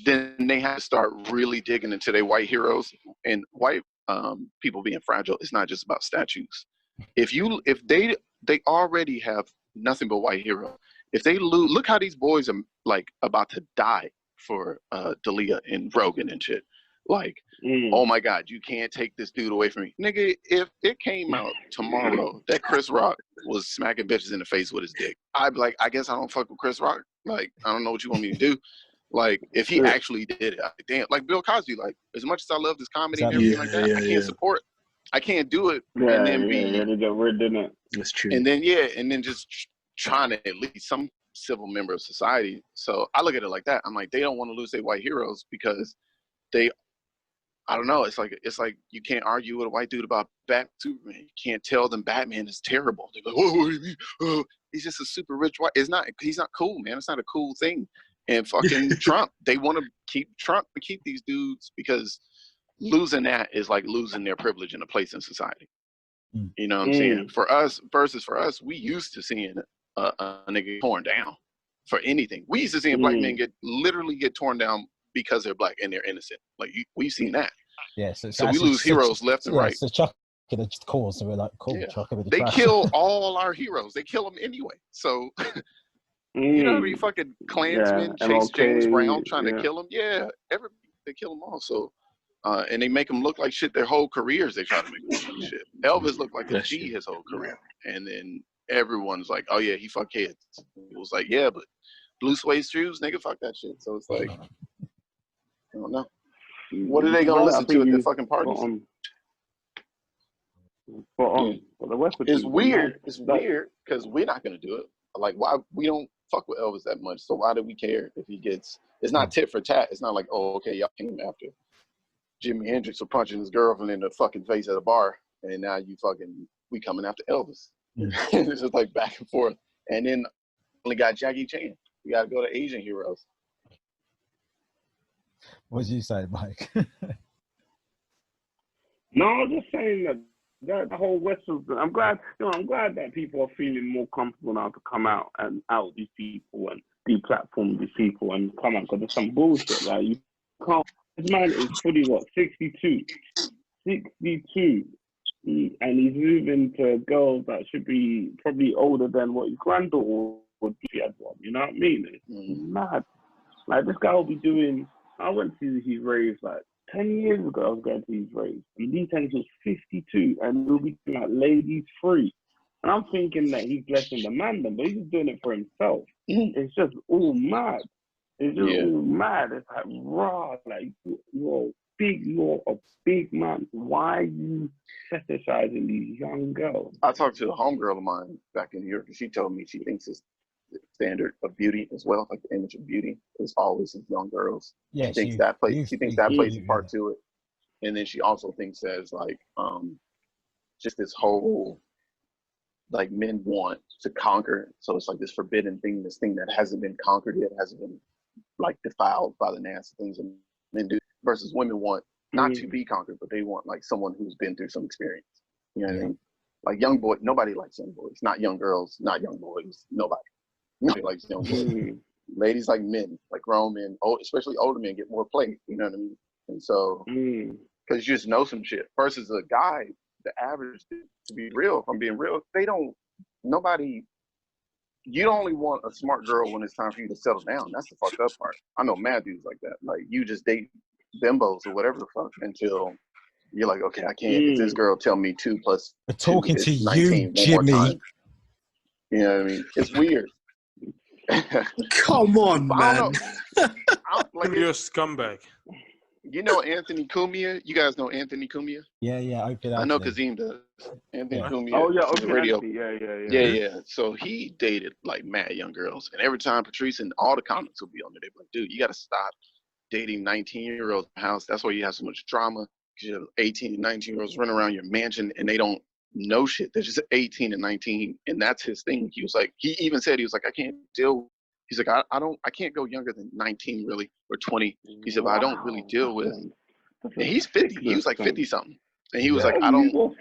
then they have to start really digging into their white heroes and white people being fragile. It's not just about statues. If they already have nothing but white hero. If they lose, look how these boys are like about to die for Dalia and Rogan and shit. Like, oh my God, you can't take this dude away from me. Nigga, if it came out tomorrow that Chris Rock was smacking bitches in the face with his dick, I'd be like, I guess I don't fuck with Chris Rock. Like, I don't know what you want me to do. Like, if he actually did it, damn. Like Bill Cosby, like, as much as I love this comedy and everything like that, I can't support. I can't do it and then That's true. And then and then just trying to at least some civil member of society. So I look at it like that. I'm like, they don't want to lose their white heroes because I don't know. It's like you can't argue with a white dude about Superman. You can't tell them Batman is terrible. They go, what do you mean? Oh, he's just a super rich white. He's not cool, man. It's not a cool thing. And fucking Trump, they want to keep these dudes because losing that is like losing their privilege and a place in society. You know what I'm saying? For us, we used to seeing a nigga torn down for anything. We used to seeing black men literally get torn down because they're black and they're innocent. Like we've seen that. Yeah. So we lose heroes left and right. So Chuck in the cause, so we're like, cool. Yeah. Chuck him in the they trash. kill all our heroes. They kill them anyway. So you know how many fucking Klansmen chase James Brown trying to kill him? Yeah, they kill them all. So. And they make them look like shit their whole careers. They try to make them look like shit. Elvis looked like a G his whole career. And then everyone's like, oh yeah, he fucked kids. It was like, yeah, but blue suede shoes, nigga, fuck that shit. So it's like, I don't know. What are they going to listen to at their fucking parties? For the West, it's weird. It's weird because we're not going to do it. Like, why? We don't fuck with Elvis that much. So why do we care if he gets, it's not tit for tat. It's not like, oh, okay, y'all came after Jimi Hendrix for punching his girlfriend in the fucking face at a bar, and now we coming after Elvis. It's just like back and forth. And then only got Jackie Chan. We got to go to Asian heroes. What did you say, Mike? No, I'm just saying that the whole West was. I'm glad that people are feeling more comfortable now to come out and out these people and deplatform these people and come out, because there's some bullshit. Like, you can't. This man is fully 62, and he's moving to girls that should be probably older than what his granddaughter would be at one. You know what I mean? It's mad. Like, this guy will be doing. I went to his raves like 10 years ago, I was going to these raves, and these times was 52, and we'll be doing like ladies free. And I'm thinking that he's blessing the man, but he's just doing it for himself. It's just all mad. It's just all mad. It's like, raw, like, you're a big man. Why are you fetishizing these young girls? I talked to a homegirl of mine back in New York, and she told me she thinks it's the standard of beauty as well, like the image of beauty is always in young girls. Yeah, she thinks that plays a part to it. And then she also thinks there's like just this whole, like, men want to conquer, so it's like this forbidden thing, this thing that hasn't been conquered yet, hasn't been like defiled by the nasty things that men do, versus women want not to be conquered, but they want like someone who's been through some experience. You know what I mean? Like young boy, nobody likes young boys, not young girls, not young boys, nobody likes young boys. Ladies like men, like grown men, especially older men, get more play. You know what I mean? And so, because you just know some shit, versus a guy, the average, to be real, if I'm being real, you only want a smart girl when it's time for you to settle down. That's the fucked up part. I know mad dudes like that. Like, you just date bimbos or whatever the fuck until you're like, okay, I can't. If this girl tell me 2 + 2 talking is to 19 you, Jimmy. You know what I mean? It's weird. Come on, man. Like, you're a scumbag. You know Anthony Cumia? You guys know Anthony Cumia? Yeah. I know Kazeem does. Anthony Cumia. Oh, yeah. On the radio. Yeah. So he dated like mad young girls. And every time Patrice and all the comics will be on there, they're like, dude, you got to stop dating 19-year-olds in the house. That's why you have so much drama. Because you have 18 and 19-year-olds running around your mansion and they don't know shit. They're just 18 and 19. And that's his thing. He was like, he even said, he was like, I can't deal. He's like, I can't go younger than 19 really, or 20. He said, but I don't really deal with. And he's 50. He was like 50 something. And he was like, I don't.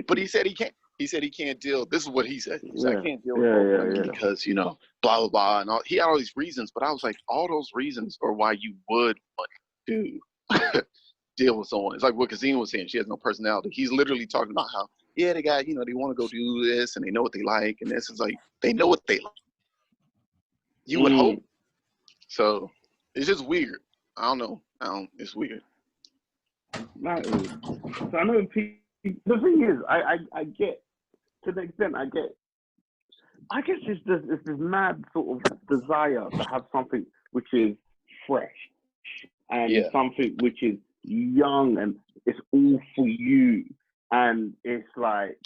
But he said he can't. He said he can't deal. This is what he said. He said, I can't deal with women because, you know, blah, blah, blah. And all. He had all these reasons. But I was like, all those reasons are why you would want to deal with someone. It's like what Kazeem was saying. She has no personality. He's literally talking about how, they got, you know, they want to go do this and they know what they like. And this is like, they know what they like. You would hope. So it's just weird. I don't know. It's weird. So I know the thing is, I get, to the extent I get, I guess it's this mad sort of desire to have something which is fresh and something which is young and it's all for you. And it's like,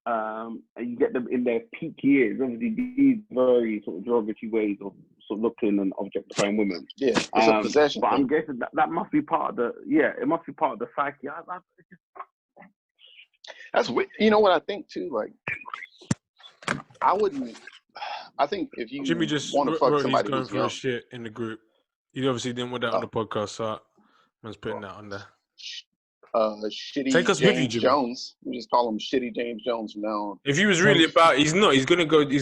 and you get them in their peak years. Obviously, these very sort of derogatory ways of sort of looking and objectifying women. Yeah, it's a possession. But I'm guessing that must be part of the it must be part of the psyche. That's you know what I think too. Like, I wouldn't. I think if you Jimmy just want to fuck wrote somebody he's going who's for young, a shit in the group. You obviously didn't want that on the podcast, so man's putting that on there. Shitty Take us James with you, Jimmy. Jones. We just call him Shitty James Jones from now on. If he was really about, he's not. He's going to go to.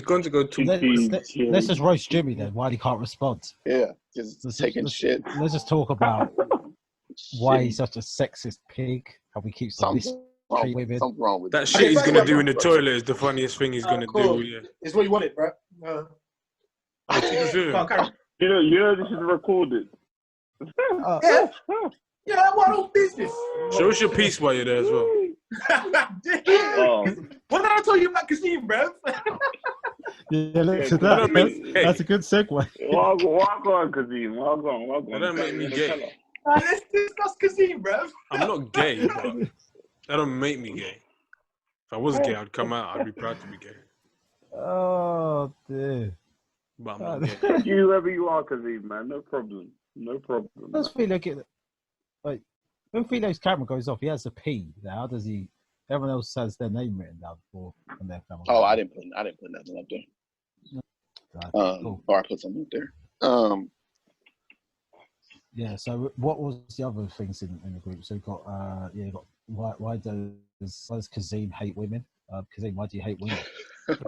Let's just roast Jimmy then. Why he can't respond? Yeah, just taking shit. Let's just talk about why he's such a sexist pig. How he keeps something wrong with that shit he's going to do in the toilet is the funniest thing he's going to do. Yeah, it's what you wanted, bro. You know, this is recorded. Yeah, what on business? Show us your piece while you're there as well. What did I tell you about Kazeem, bro? That's a good segue. Walk on, Kazeem. Walk on. That don't make me gay. Let's discuss Kazeem, bro. I'm not gay, but that don't make me gay. If I was gay, I'd come out. I'd be proud to be gay. Oh, dear. But I'm not gay. You whoever you are, Kazeem, man. No problem. I just feel like when Phileo's camera goes off, he has a P. How does he? Everyone else has their name written down for on their camera. Oh, I didn't put nothing up there. Cool. Or I put something up there. Yeah. So what was the other things in the group? So you got why does Kazeem hate women? Kazeem, why do you hate women?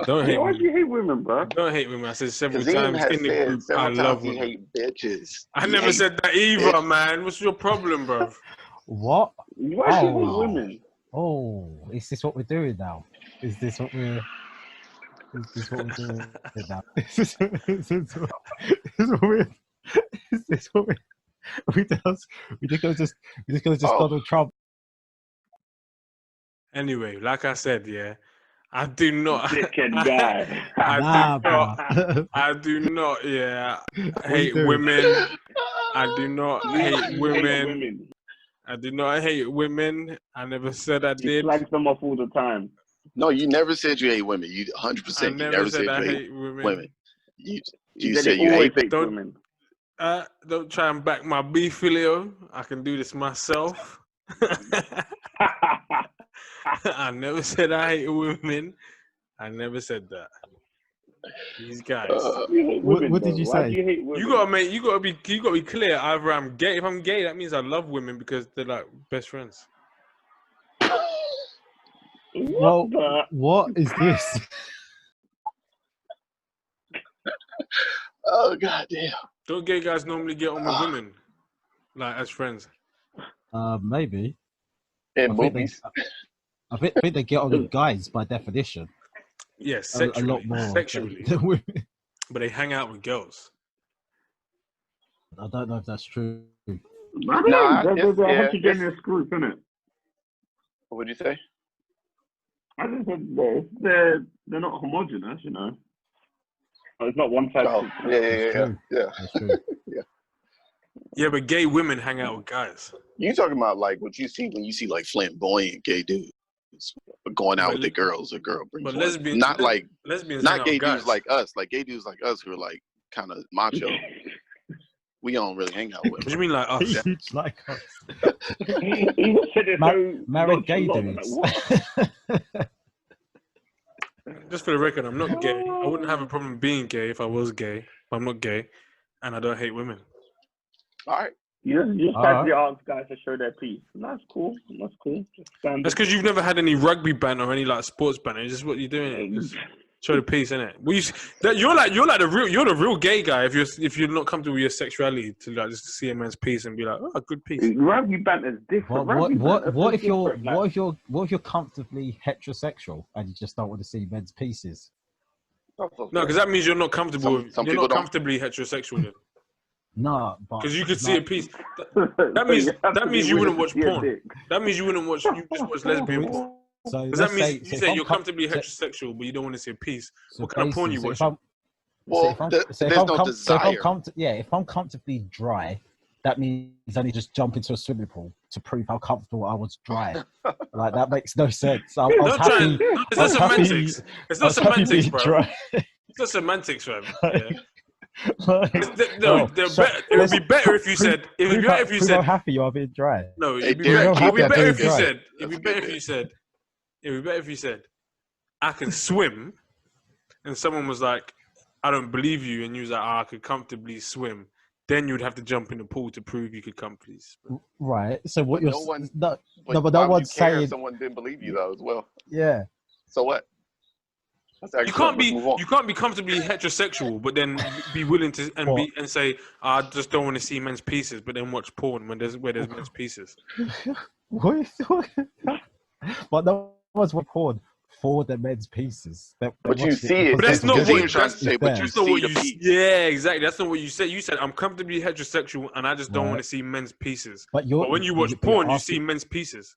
Why do you hate women, bro? Don't hate women. I said several Kazeem times in the group. I love women. Hate bitches. I never said that either, man. What's your problem, bro? What? Why do you hate women? Oh, is this what we're doing now? Is this what we're doing now? Is this what we're we just gonna just Oh. Donald Trump. Anyway, like I said, yeah, I do not. Dickhead guy. I do not. Yeah, What hate you doing? women. I do not You hate hate women. I do not hate women. I never said I He did. flags them off all the time. No, you never said you hate women. You I 100%. You never never said I you hate women. You Then said he you always hate. hates Don't- women. Don't try and back my beef, Phileo. I can do this myself. I never said I hate women. I never said that. These guys. You hate What women, did though. you Why say? do you hate women? You gotta be clear. Either I'm gay. If I'm gay, that means I love women because they're like best friends. Well, what is this? Oh goddamn! Don't gay guys normally get on with women, like as friends? Maybe. In I think movies, I think they get on with guys by definition. Yes, A sexually. lot more Sexually, than women. but they hang out with girls. I don't know if that's true. Nah, There's a yeah, heterogeneous group, isn't it? what'd you say? I just said they're not homogenous, you know. It's not one size. Oh, That's true. yeah. That's true. Yeah, but gay women hang out with guys. You talking about like what you see when you see like flamboyant gay dudes going out with the girls, a girl brings But one. lesbians, not like lesbians hang not out gay with guys. dudes like us, like gay dudes like us who are like kind of macho. We don't really hang out with What do you them. mean like us? Huge like us. He just said it so Married gay nonchalant. dudes. Like, what? Just for the record, I'm not gay. I wouldn't have a problem being gay if I was gay. But I'm not gay, and I don't hate women. All right. You just had to ask guys to show their piece. That's cool. That's cool. That's because you've never had any rugby banter or any like sports banter. It's just what you're doing. Just show the piece, innit? You're the real gay guy if you're not comfortable with your sexuality to like just see a man's piece and be like, oh, good piece. Rugby banter is different. What if you're comfortably heterosexual and you just don't want to see men's pieces? No, because that means you're not comfortable. Some You're people not don't. comfortably heterosexual. Then. No, Because you could see a piece. That means you wouldn't watch porn. That means you wouldn't watch. You just watch lesbian porn. So Because that means you say you're comfortably heterosexual, but you don't want to see a piece. So what kind of porn you watch? There's no desire. If I'm comfortably dry, that means I need to just jump into a swimming pool to prove how comfortable I was dry. Like that makes no sense. I was happy. It's not semantics. It's not semantics, bro. Dry. It's not semantics, bro. Like, It would be better if you said. It would be better if you said. How happy you are being dry. No, Hey, it'd be Derek, better if you dry. said. It'd be better if you said. It would be better if you said, I can swim, and someone was like, I don't believe you, and you was like, I could comfortably swim. Then you'd have to jump in the pool to prove you could comfortably swim. Right. So what you're But no one's saying. If someone didn't believe you though as well. Yeah. So what? You can't be comfortably heterosexual, but then be willing to and say I just don't want to see men's pieces, but then watch porn where there's men's pieces. What are you talking about? But no one's watching porn for the men's pieces. But you see it. But that's not what you're trying to say. But you see the piece. Yeah, exactly. That's not what you said. You said I'm comfortably heterosexual, and I just don't want to see men's pieces. But when you watch porn, you see men's pieces.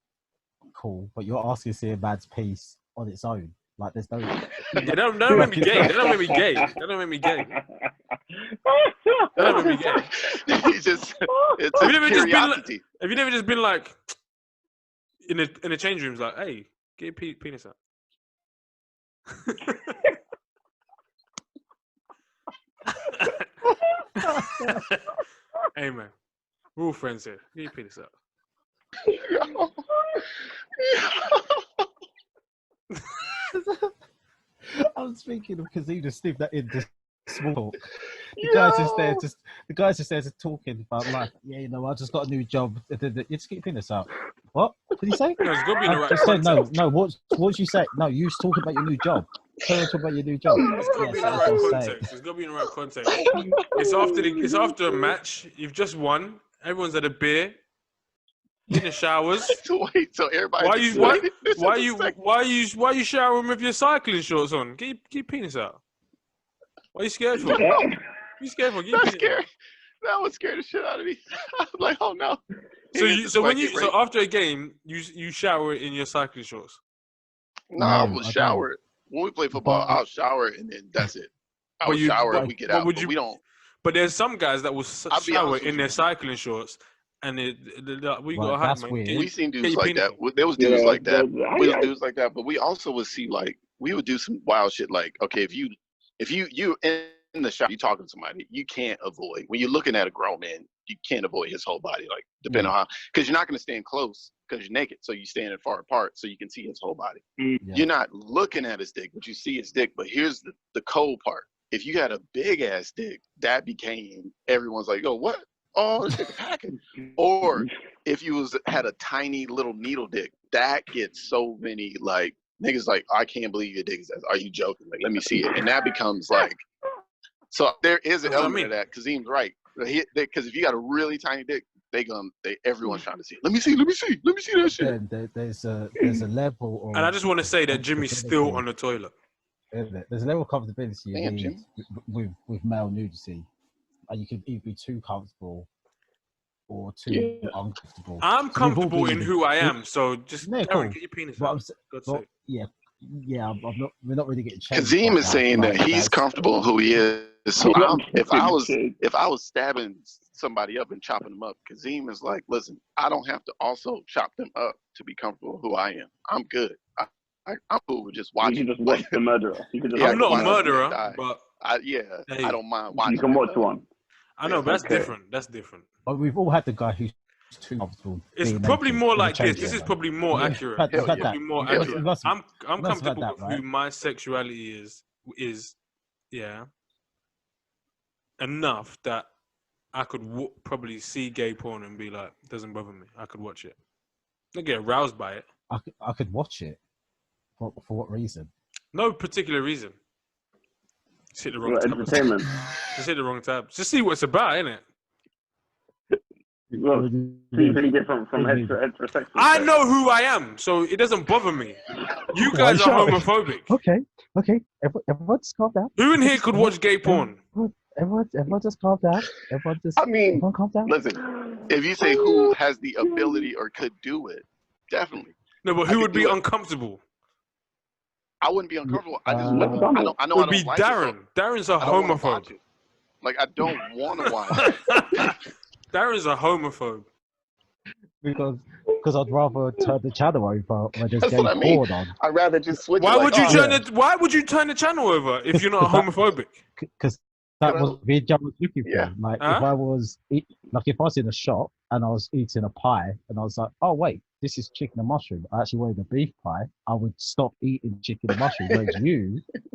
Cool, but you're asking to see a man's piece on its own. Like there's no. That don't make me gay. That don't make me gay. That don't make me gay. That don't make me gay. It's a curiosity. Have you never just been like in the change rooms, like, hey, get your penis out? Hey man, we're all friends here. Get your penis out. I'm speaking of Kazeem Steve that in this small talk. The guy's just there just talking about like, yeah, you know, I just got a new job. You just keep this out. What did he say? No, it's got to be in the right context. No. What you say? No, you was talking about your new job. Talk about your new job. It's got to be in the right context. It's got to be in the right context. It's after a match. You've just won. Everyone's had a beer. In the showers. Wait, so everybody. Why you showering with your cycling shorts on? Get your penis out. What are you scared for? You scared for? Get your penis out. That would scare the shit out of me. I was like, oh no. So after a game, you shower in your cycling shorts. No, I will shower. When we play football, I'll shower and then that's it. I'll shower and we get out. But we don't. But there's some guys that will shower in their cycling shorts, and we got that's weird. We seen dudes like that. There was dudes like that. We was dudes like that. But we also would see like we would do some wild shit. Like okay, if you in the shop, you talking to somebody, you can't avoid when you're looking at a grown man. You can't avoid his whole body, like depending on how, because you're not going to stand close because you're naked, so you stand far apart so you can see his whole body. You're not looking at his dick, but you see his dick. But here's the cold part: if you had a big ass dick, that became everyone's like, "Yo, what? Oh, this dick packing." Or if you had a tiny little needle dick, that gets so many like niggas like, "I can't believe your dick is that. Are you joking? Like, let me see it." And that becomes like. So there is an element of that. Kazeem's right. Because if you got a really tiny dick, everyone's trying to see it. Let me see that shit. There's a level of, and I just want to say that Jimmy's still on the toilet. There's a level of comfortability you need with male nudity. And you can either be too comfortable or too uncomfortable. I'm comfortable in who I am, so just get your penis out. We're not really getting changed. Kazeem is saying that he's comfortable in who he is. So if I was stabbing somebody up and chopping them up, Kazeem is like, listen, I don't have to also chop them up to be comfortable who I am. I'm good. I'm cool with just watching. You can just watch the murderer. I'm not a murderer, but I don't mind watching. You can watch one. I know, but that's different. That's different. But we've all had the guy who's too comfortable. It's probably more like this. This is probably more accurate. I'm comfortable with who my sexuality is enough that I could probably see gay porn and be like, doesn't bother me. I could watch it. Not get aroused by it. I could watch it. For what reason? No particular reason. Just hit the wrong tab. Entertainment. Just hit the wrong tab. Just see what it's about, innit? Well, so you can get from heterosexual. I know who I am, so it doesn't bother me. You guys are homophobic. Okay. Everyone just calm down. Who in here could watch gay porn? Everyone just calm down. Everyone calm down. Listen, if you say who has the ability or could do it, definitely. No, but who would be uncomfortable? I wouldn't be uncomfortable. I just wouldn't. I know. It would be Darren. Darren's a homophobe. Like I don't want to watch it. Darren's a homophobe. Because I'd rather turn the channel over when there's gay porn on. I'd rather just switch. Why would you turn the channel over if you're not homophobic? Because that was the job I was looking for. Like if I was in a shop and I was eating a pie and I was like, oh wait, this is chicken and mushroom. I actually wanted a beef pie. I would stop eating chicken and mushroom. Whereas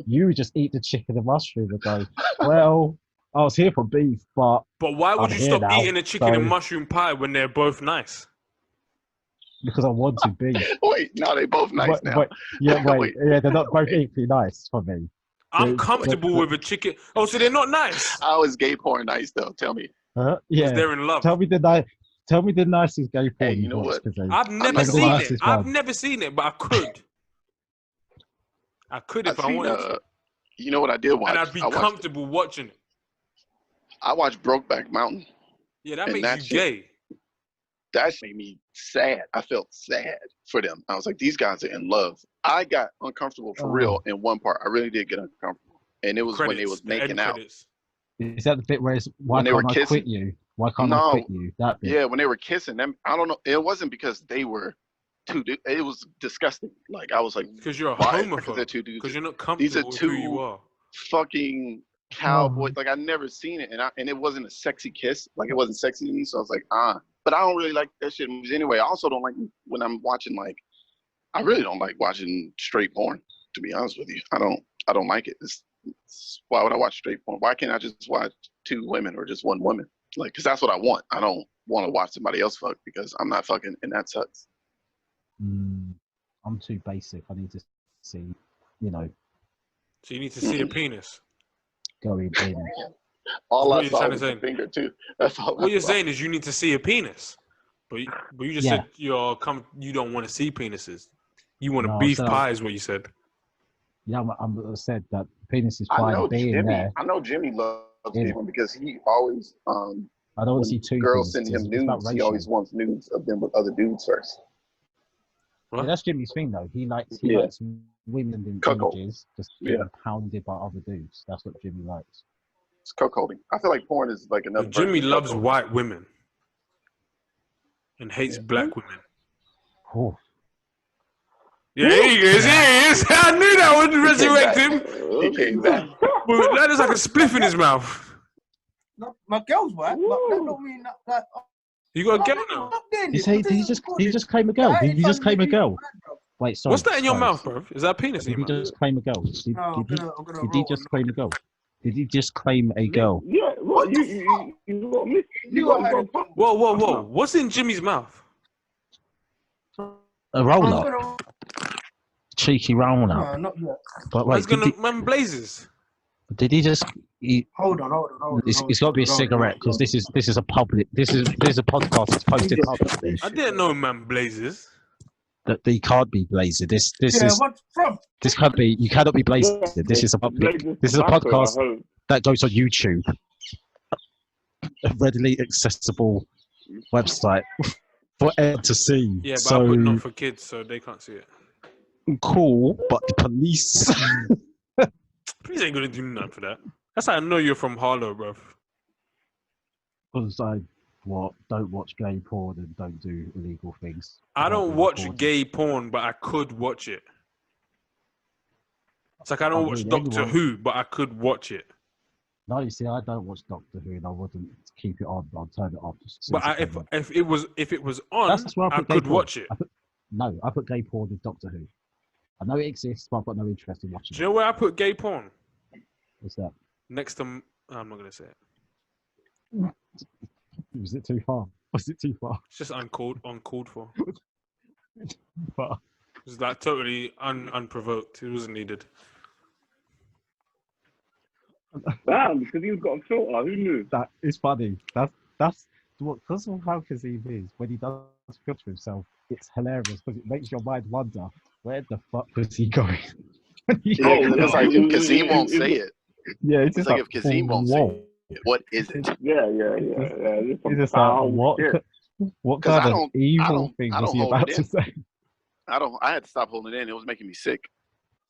you would just eat the chicken and mushroom and go, well, I was here for beef, but why would you stop eating a chicken and mushroom pie when they're both nice? Because I want to be. Wait, no, they both nice now. Yeah, they're not both equally nice for me. I'm comfortable with a chicken. Oh, so they're not nice? How is gay porn nice though? Tell me. Yeah, they're in love. Tell me the nicest gay porn. Hey, you know what? I've never seen it. I've never seen it, but I could. I could if I wanted to. You know what I did watch? And I'd be comfortable watching it. I watched Brokeback Mountain. Yeah, that makes you gay. That made me sad. I felt sad for them. I was like, these guys are in love. I got uncomfortable for real in one part. I really did get uncomfortable. And it was when they was making out. Is that the bit where it's, why can't I quit you? Why can't I quit you? That bit. Yeah, when they were kissing them, I don't know. It wasn't because they were two dudes. It was disgusting. Like, I was like, because you're a homophobe. Because you're not comfortable with who you are. Fucking cowboys. Like, I'd never seen it. And it wasn't a sexy kiss. Like, it wasn't sexy to me. So I was like, But I don't really like that shit movies anyway. I also don't like when I'm watching, like, I really don't like watching straight porn, to be honest with you. I don't like it. Why would I watch straight porn? Why can't I just watch two women or just one woman? Like, because that's what I want. I don't want to watch somebody else fuck because I'm not fucking, and that sucks. I'm too basic. I need to see, So you need to see a penis? Going in. All I saw was a finger too. That's all. What you're saying is you need to see a penis, but you just said you don't want to see penises. You want to beef pie, is what you said. Yeah, I said that penis is fine being there. I know Jimmy loves people because he always I don't want to see two girls things. send him It's about nudes, he ratio. always wants nudes of them with other dudes first. Yeah, that's Jimmy's thing, though. He likes women in Cuckold. images just getting pounded by other dudes. That's what Jimmy likes. It's cuckolding. I feel like porn is like another. Jimmy loves white women and hates black women. Oh. Yeah, he is. I knew that would resurrect him. He came back. Well, that is like a spliff in his mouth. No, my girl's white, but that don't mean that. You got a girl now? Did he just claim a girl? Did he just claim a girl? Wait, sorry. What's that in your mouth, bro? Is that a penis in your mouth? Did he just claim a girl? Did he just claim a girl? Did he just claim a girl? Yeah, what? You got Whoa. What's in Jimmy's mouth? A roller. Cheeky roller. No, not yet. But wait, Man blazes. did he just... Hold on. It's got to be a cigarette because this is a public. This is a podcast. It's posted publicly. I didn't know man blazes. That he can't be blazed. This Yeah, is what's from? this can't be. You cannot be blazed. This is a public. This is a podcast that goes on YouTube. A readily accessible website for everyone to see. Yeah, but so I put not for kids, so they can't see it. cool, but the police. Police ain't gonna do nothing for that. That's how I know you're from Harlow, bro. Because I don't watch gay porn and don't do illegal things. I don't watch gay porn, but I could watch it. It's like I don't watch Doctor Who, but I could watch it. No, you see, I don't watch Doctor Who, and I wouldn't keep it on. I'll turn it off. But if it was on, I could watch it. I put gay porn in Doctor Who. I know it exists, but I've got no interest in watching it. Do you know where I put gay porn? What's that? Next to... I'm not going to say it. Was it too far? Was it too far? It's just uncalled for. But It's like totally unprovoked. It wasn't needed. Damn, because he's got a filter. Who knew? that is funny. That's what, because of how Kazeem is when he does filter himself. It's hilarious because it makes your mind wonder where the fuck was he going? It's like if Kazeem won't say it. Yeah, It's like if Kazeem won't say it, what is it? Yeah. He's just like, what kind of evil thing was he about to say? I had to stop holding it in. It was making me sick.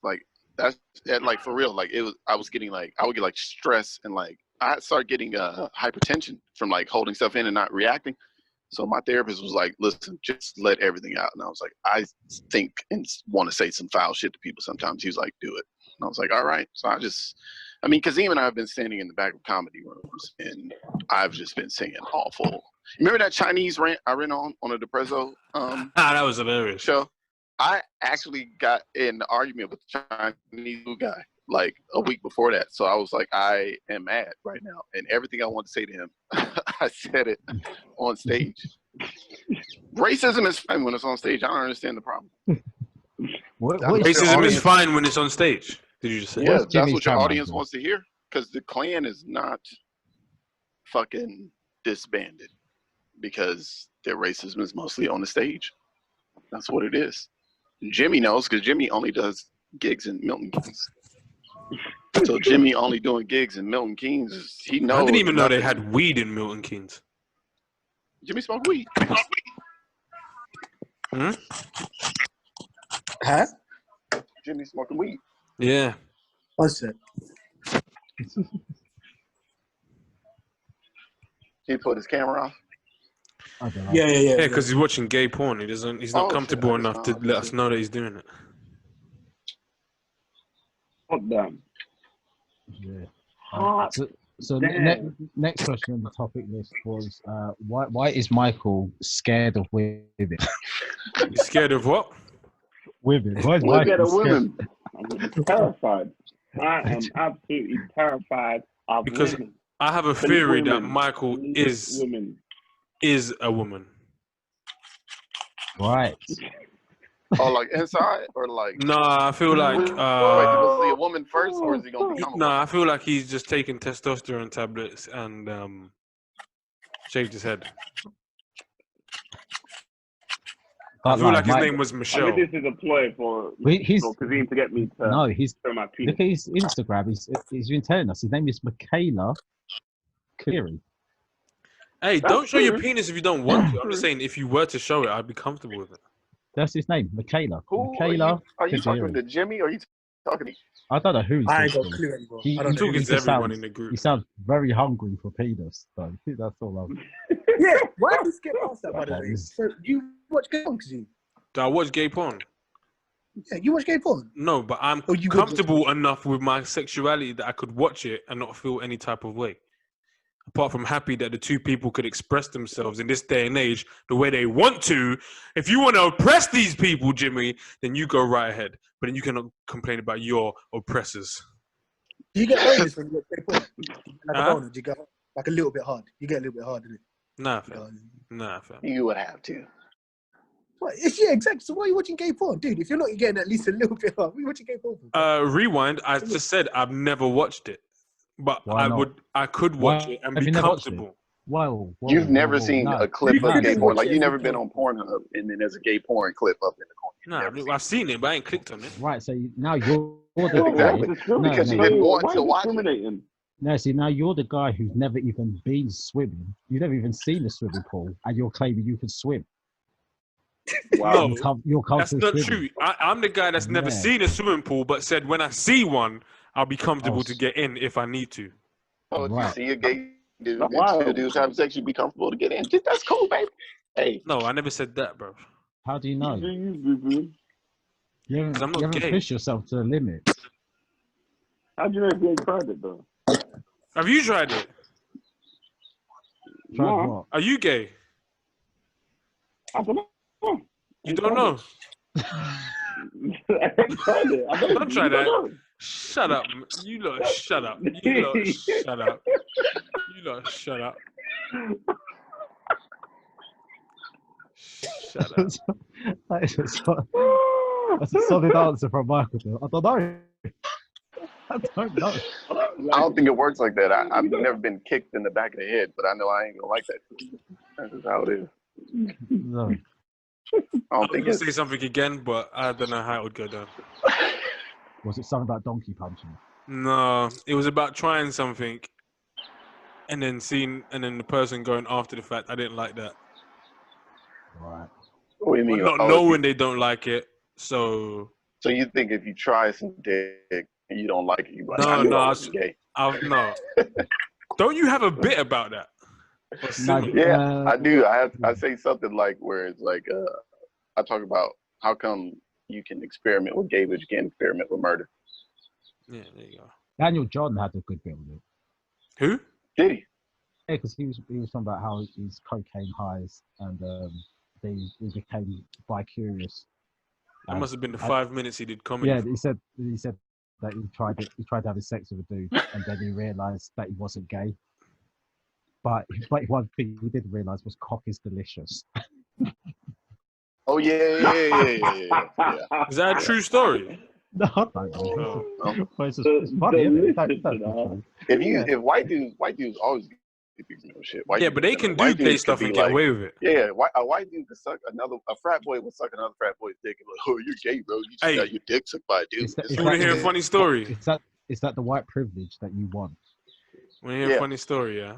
Like that's like for real. Like I would get like stress and like I started getting hypertension from like holding stuff in and not reacting. So my therapist was like, listen, just let everything out. And I was like, I think and want to say some foul shit to people sometimes. He was like, do it. And I was like, all right. So Kazeem and I have been standing in the back of comedy rooms and I've just been singing awful. Remember that Chinese rant I ran on a Depresso That was hilarious. show? I actually got in an argument with the Chinese guy like a week before that. So I was like, I am mad right now. And everything I want to say to him, I said it on stage. Racism is fine when it's on stage. I don't understand the problem. Racism is fine when it's on stage. Did you just say? Yeah, that's what your audience wants to hear. Because the Klan is not fucking disbanded. Because their racism is mostly on the stage. That's what it is. Jimmy knows because Jimmy only does gigs in Milton Keynes. So Jimmy only doing gigs in Milton Keynes. He knows. I didn't even know they had weed in Milton Keynes. Jimmy smoked weed. Hmm? Huh? Jimmy smoking weed. Yeah. What's that? He put his camera off. Yeah. Yeah, because he's watching gay porn. He's not comfortable enough to let us know that he's doing it. Fuck them. Yeah. So next question on the topic list was why is Micheal scared of women? You scared of what? Women. Why is Look at Micheal the women. I'm terrified. I am absolutely terrified of Because women. I have a theory that Micheal is a woman. Right. Oh, like inside or like? Nah, I feel like. Wait, was he a woman first, or is he gonna become a woman? Nah, I feel like he's just taking testosterone tablets and shaved his head. I feel like his name was Michelle. I think this is a ploy for Kazeem to get me to show my penis. Look at his Instagram. He's been telling us his name is Micheal Akadiri. Hey, That's don't show your true. penis if you don't want to. I'm just saying, if you were to show it, I'd be comfortable with it. That's his name, Micheal. Who Micheal are you talking Akadiri. to Jimmy or are you talking to I don't know who he's I ain't got a talking to. clue anymore. He, I don't he, know. Talking he to just everyone sounds, in the group. he sounds very hungry for penis. So that's all Yeah, why did we skip past that, by the That way? is- So, you watch gay porn, Kazeem? Do I watch gay porn? Yeah, you watch gay porn? No, but I'm Or you would comfortable enough with my sexuality that I could watch it and not feel any type of way. Apart from happy that the two people could express themselves in this day and age the way they want to. If you want to oppress these people, Jimmy, then you go right ahead. But then you cannot complain about your oppressors. Do you get bonus when you watch gay porn? Like Huh? a bonus, you get like a little bit hard. You get a little bit hard, innit? Nah, fam. Nah, fam. You would have to. What? Yeah, exactly. So why are you watching gay porn? Dude, if you're not getting at least a little bit hard, what are you watching gay porn for? Rewind. I just said I've never watched it. But Why not? I could watch it and Have be you never watched it? comfortable. Whoa, You've never seen no. a clip You of could gay just porn. watch Like it you never every been day. on Pornhub and then there's a gay porn clip up in the corner. You've Nah, never seen I've seen it, but I ain't clicked on it. Right, so now you're the Exactly. guy. Because you didn't want to watch it. discriminating? No, see, now you're the guy who's never even been swimming. You've never even seen a swimming pool, and you're claiming you can swim. Wow. No, You're that's comfortable not swimming. true. I'm the guy that's never Yeah. seen a swimming pool, but said when I see one, I'll be comfortable Oh, to get in if I need to. Oh, if you Right. see a gay dude and Wow. two dudes having sex, you'd be comfortable to get in. That's cool, baby. Hey, No, I never said that, bro. How do you know? You, boo-boo. You haven't, 'Cause I'm not you haven't gay. pushed yourself to the limit. How do you know if you ain't tried it though? Have you tried it? Try No. what? Are you gay? I don't know. You don't know. I ain't tried it. I Don't try that. know. Shut up. You lot, shut up. You lot, shut up. You lot, shut up. Shut up. That's a solid answer from Michael. I don't know. I don't know. I don't think it works like that. I've never been kicked in the back of the head, but I know I ain't gonna like that. That's just how it is. No. I I don't was think gonna it's. say something again, but I don't know how it would go down. Was it something about donkey punching? No, it was about trying something, and then the person going after the fact I didn't like that. Right. What do you mean? Not Oh, knowing they don't like it, so So you think if you try some dick and you don't like it, you like, No, I knew no, I I wasn't gay. no. Don't you have a bit about that? Or No, similar? Yeah, I do. I say something like where it's like I talk about how come you can experiment with gay, but you can't experiment with murder. Yeah, there you go. Daniel John had a good bit with it. Who? Did he? Yeah, because he was talking about how his cocaine highs and he became bi-curious. That must have been the 5 minutes he did comedy. Yeah, for. he said that he tried to have sex with a dude, and then he realised that he wasn't gay. But one thing he did realise was cock is delicious. Oh yeah. Is that a true story? No, I don't know. Oh. But it's funny, isn't it? If white dudes always get these shit. White Yeah, dudes but they can- can do white gay dudes stuff can and be get like, away with it. Yeah, a white dude could suck a frat boy would suck another frat boy's dick and be like, oh, you're gay, bro. You just Hey. got your dick sucked by a dude. You want to hear a funny story? Is that the white privilege that you want? Want to hear a funny story? Yeah.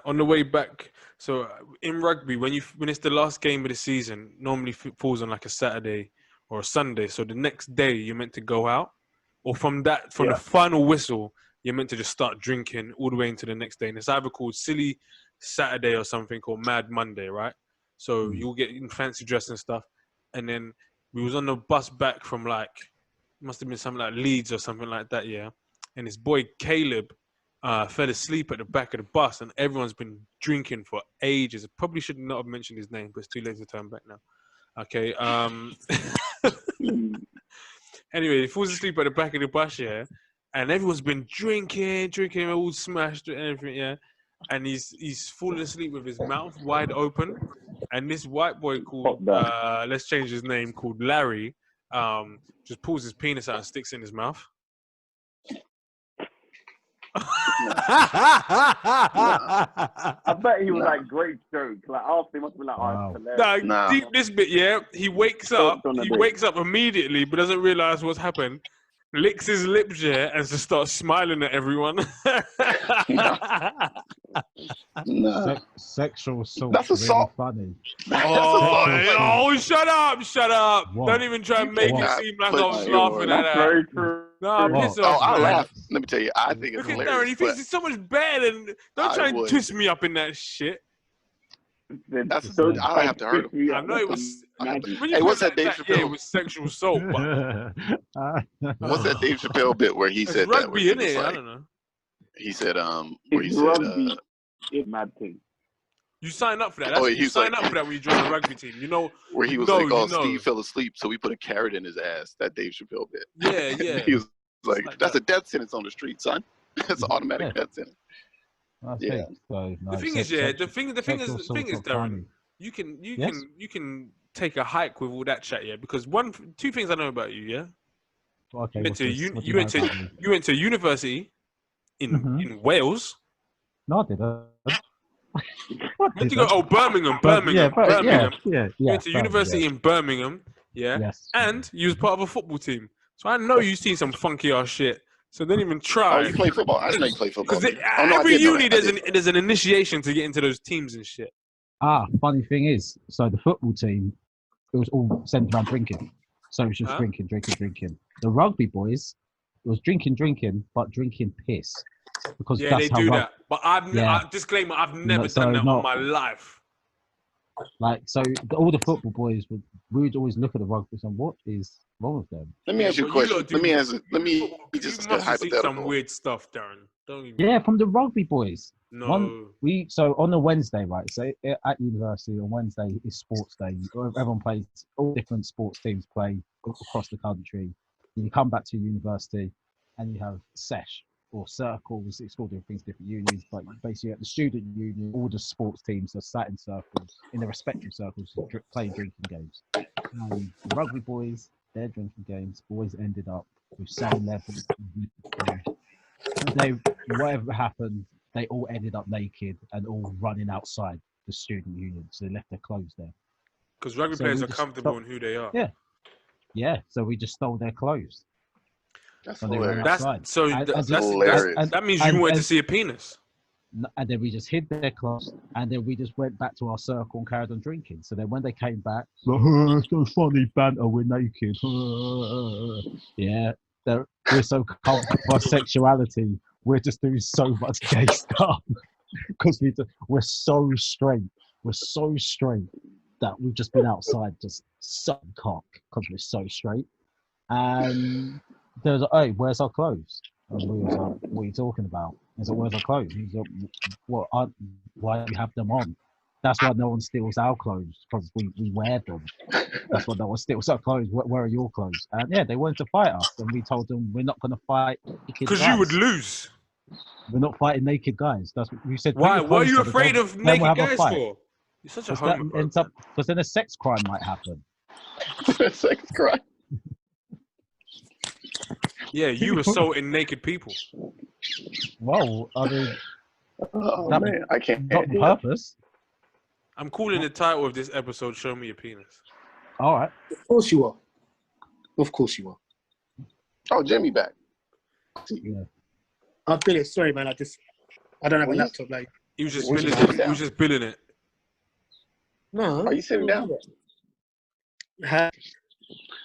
On the way back, so in rugby, when it's the last game of the season, normally falls on like a Saturday or a Sunday. So the next day you're meant to go out, or from the final whistle, you're meant to just start drinking all the way into the next day. And it's either called Silly Saturday or something, or Mad Monday, right? So you'll get in fancy dress and stuff. And then we was on the bus back from must have been something like Leeds or something like that, yeah. And his boy Caleb fell asleep at the back of the bus, and everyone's been drinking for ages. I probably should not have mentioned his name, but it's too late to turn back now. Okay. Anyway, he falls asleep at the back of the bus, yeah, and everyone's been drinking, all smashed and everything, yeah. And he's fallen asleep with his mouth wide open, and this white boy called let's change his name, called Larry, just pulls his penis out and sticks it in his mouth. I bet he was like great joke. Like after he must have been like, oh, it's hilarious. Nah, deep this bit, yeah. He wakes up immediately, but doesn't realize what's happened. licks his lips, yeah, and just starts smiling at everyone. Nah. Sexual assault. That's Really assault. funny. Oh, shut up. What? Don't even try and make it cannot seem like put I was your- laughing at That's that. very true. Nah, piss Oh, off, I man. laugh. Let me tell you, I think it's Look at Darren, hilarious. he thinks But he's so much better than... Don't I try and would. twist me up in that shit. That's Don't I have to hurt him. I know it was... When you Hey, put what's it that Dave like yeah, Chappelle? it was sexual assault, but... What's that Dave Chappelle bit where he It's said that? Where rugby, he innit? was I like, don't know. he said, where he It's said, rugby. It's mad thing. You sign up for that. Oh, You he's sign like- up for that when you join a rugby team. You know... where he was know, like, oh, you know. Steve fell asleep, so we put a carrot in his ass. That Dave Chappelle bit. Yeah. He was like, like that's that. a death sentence on the street, son. That's an automatic death sentence. Yeah. So, no, The thing is, the thing is, Darren, you can take a hike with all that chat, yeah. Because two things I know about you, yeah. Okay, you went to university in Wales. No, I didn't. Where'd you go? Oh, Birmingham. Yeah. You went to university in Birmingham, yeah. Yes. And you was part of a football team, so I know you've seen some funky ass shit. So don't even try. Oh, you play football? I didn't know you play football. Because Oh, no, I every did know uni that. there's an initiation to get into those teams and shit. Funny thing is, so the football team, it was all centered around drinking. So it was just drinking. The rugby boys, it was drinking, but drinking piss. Because Yeah, that's they do how that. But disclaimer, I've never done that in my life. Like, so all the football boys we would always look at the rugby and what is wrong with them? Let me ask you a question. Let me just You must have seen hypothetical. some weird stuff, Darren. Don't even. Yeah, from the rugby boys. No. So on a Wednesday, right? So at university on Wednesday is sports day. Everyone plays. All different sports teams play across the country. And you come back to university, and you have sesh or circles. It's called different things, different unions. But basically, at the student union, all the sports teams are sat in circles in their respective circles, playing drinking games. And the rugby boys, their drinking games always ended up with same level. Whatever happened, they all ended up naked and all running outside the student union. So they left their clothes there. Because rugby players are comfortable in who they are. Yeah. So we just stole their clothes. That's hilarious. That means you wanted to see a penis. And then we just hid their clothes, and then we just went back to our circle and carried on drinking. So then when they came back, it's so funny banter, we're naked. Yeah, we're so comfortable with our sexuality. We're just doing so much gay stuff because we're so straight. We're so straight that we've just been outside just sucking cock because we're so straight. And there was like, hey, where's our clothes? And we was like, what are you talking about? He's like, where's our clothes? He's like, why do you have them on? That's why no one steals our clothes, because we wear them. That's why no one steals our clothes. Where are your clothes? And yeah, they wanted to fight us, and we told them we're not going to fight naked guys. Because you would lose. We're not fighting naked guys. That's what we said. Why? What are you afraid of naked guys for? You're such a homophobe. Because then a sex crime might happen. Sex crime. Yeah, you assaulting naked people. Well, I mean, man, I can't. Not on purpose. I'm calling the title of this episode "Show Me Your Penis." All right. Of course you are. Of course you are. Oh, Jimmy back. Yeah. I've been it. Sorry, man. I don't have a laptop. Like he was just billing it. He was just billing it. No. Are you sitting down? Huh?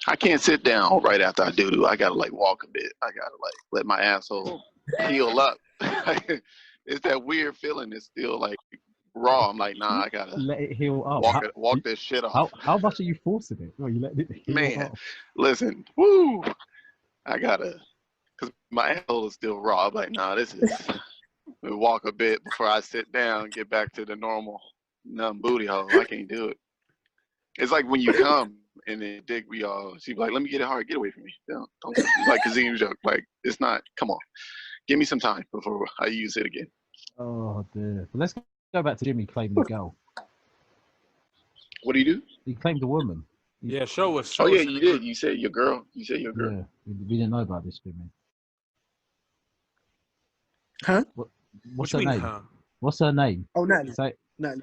I can't sit down right after I do. I gotta walk a bit. I gotta let my asshole heal up. It's that weird feeling. It's still raw. I'm like, nah, I gotta let it heal up. Walk this shit off. How much are you forcing it? Well, you let it heal off. Listen, woo! I gotta, cause my asshole is still raw. I'm like, nah, this is. Walk a bit before I sit down and get back to the normal numb booty hole. I can't do it. It's like when you come. And then Dick, she be like, let me get it hard. Get away from me. Don't like Kazeem joke. Like, it's not, come on. Give me some time before I use it again. Oh, dear. But let's go back to Jimmy claiming the girl. What do you do? He claimed the woman. Yeah, show us. You did. You said your girl. Yeah, we didn't know about this, Jimmy. Huh? What's her name? Huh? What's her name? Oh, Natalie. Natalie.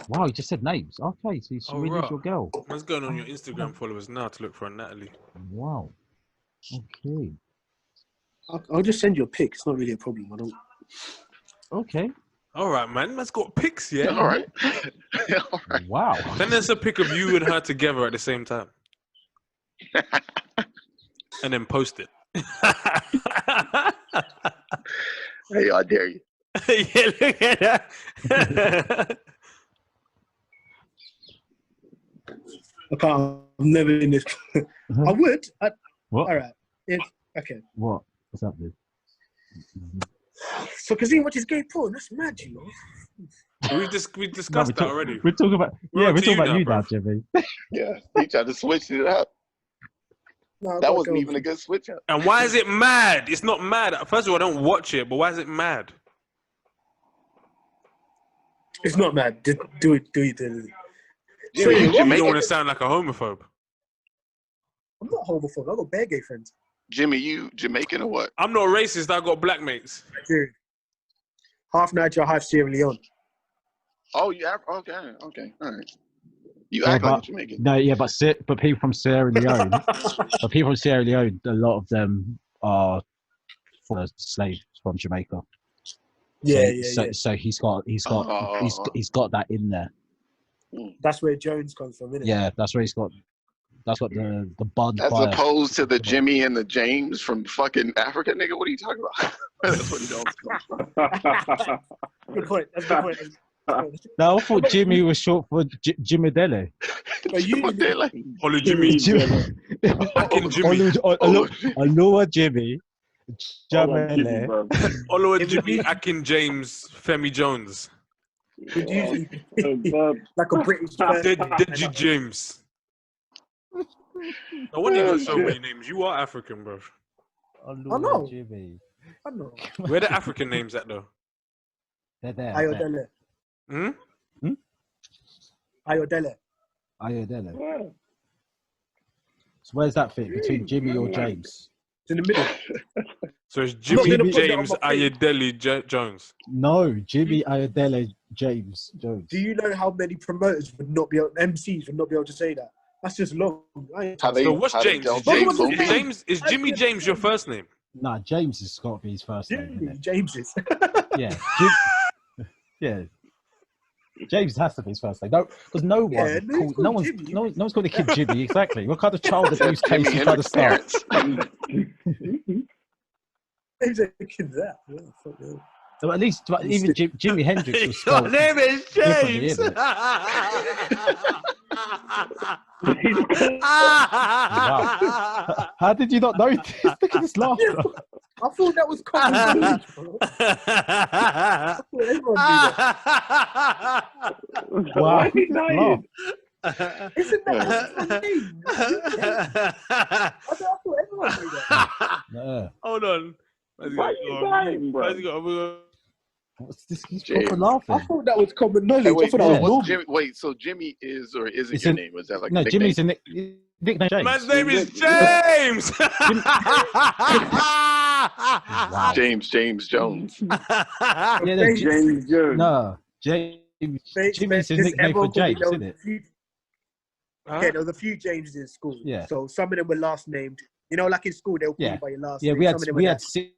Wow, you just said names. Okay, so she really is your girl. What's going on your Instagram followers now to look for a Natalie? Wow. Okay. I'll just send you a pic. It's not really a problem. I don't. Okay. All right, man. Man's got pics, yeah. All right. All right. Wow. Then there's a pic of you and her together at the same time, and then post it. Hey, I dare you. Yeah, look at that. I can't. I'm never in this. I would. What? All right. Okay. What? What's up, dude? So Kazeem watches gay porn. That's mad, you know. We discussed that already. We're talking about We're we're talking about you bro. now, Jimmy. Yeah, he tried to switch it up. No, That wasn't even a good switch up. And why is it mad? It's not mad. First of all, I don't watch it, but why is it mad? It's not mad. Do it. Jimmy, you You don't Jamaican? want to sound like a homophobe. I'm not homophobic. I've got bare gay friends. Jimmy, you Jamaican or what? I'm not racist. I got black mates. Dude. Half Niger, half Sierra Leone. Oh, you have? Okay, all right. You Yeah, act like a but, Jamaican. no, yeah, but people from Sierra Leone, a lot of them are for slaves from Jamaica. Yeah. So he's got that in there. That's where Jones comes from, isn't it? Yeah, that's where he's got. That's got the bun. As opposed to the Jimmy and the James from fucking Africa, nigga. What are you talking about? That's what Jones comes from. Good point. That's a good point. No, I thought Jimmy was short for Jimmy Dele. But you, Olu Jimmy. Akin Jimmy. Aloha Jimmy. Jimmy, bro. Olu Jimmy. Akin James. Femi Jones. like a British Deji James. No wonder you got so many names. You are African, bro. Aloha Jimmy. I know. Where the African names at though? They're there. Ayodele. Ayodele. Ayodele. Yeah. So where's that fit between Jimmy or James? It's in the middle. So it's I'm not Jimmy gonna put that on James my page. Ayodele Jones. No, Jimmy Ayodele James Jones. Do you know how many promoters would not be able, MCs would not be able to say that? That's just long. So what's James? Is Jimmy James your first name? Nah, James has got to be his first name. Isn't it? James is. Yeah. Yeah. James has to be his first name. No, because no one's called a kid Jimmy. Exactly. What kind of child abuse case Jimi you trying to start? Hendrix James ain't kid that. Yeah, fuck yeah. So at least even Jimi Hendrix was Your spelled name is differently, James. isn't it? Wow. How did you not notice? Look at this laughter. I thought that was common knowledge, bro. I thought everyone knew that. Wow. Why is he dying? Isn't that a name? I thought everyone knew that. Yeah. Hold on. Why is he dying, bro? What's this? He's James. proper laughing. I thought that was common knowledge. Hey, I wait, thought that was normal. Jimmy, so Jimmy is or isn't It's your a- name? Is that like No, a nickname? Jimmy's a nickname James. Man's name is James. Wow. James Jones. Yeah, no, James Jones. no, Jimmy's a nickname for James, isn't it? Yeah, there was a few Jameses in school. Yeah. So some of them were last named. You know, like in school, they'll call you by your last Yeah, name. we had Some of them we were had that. six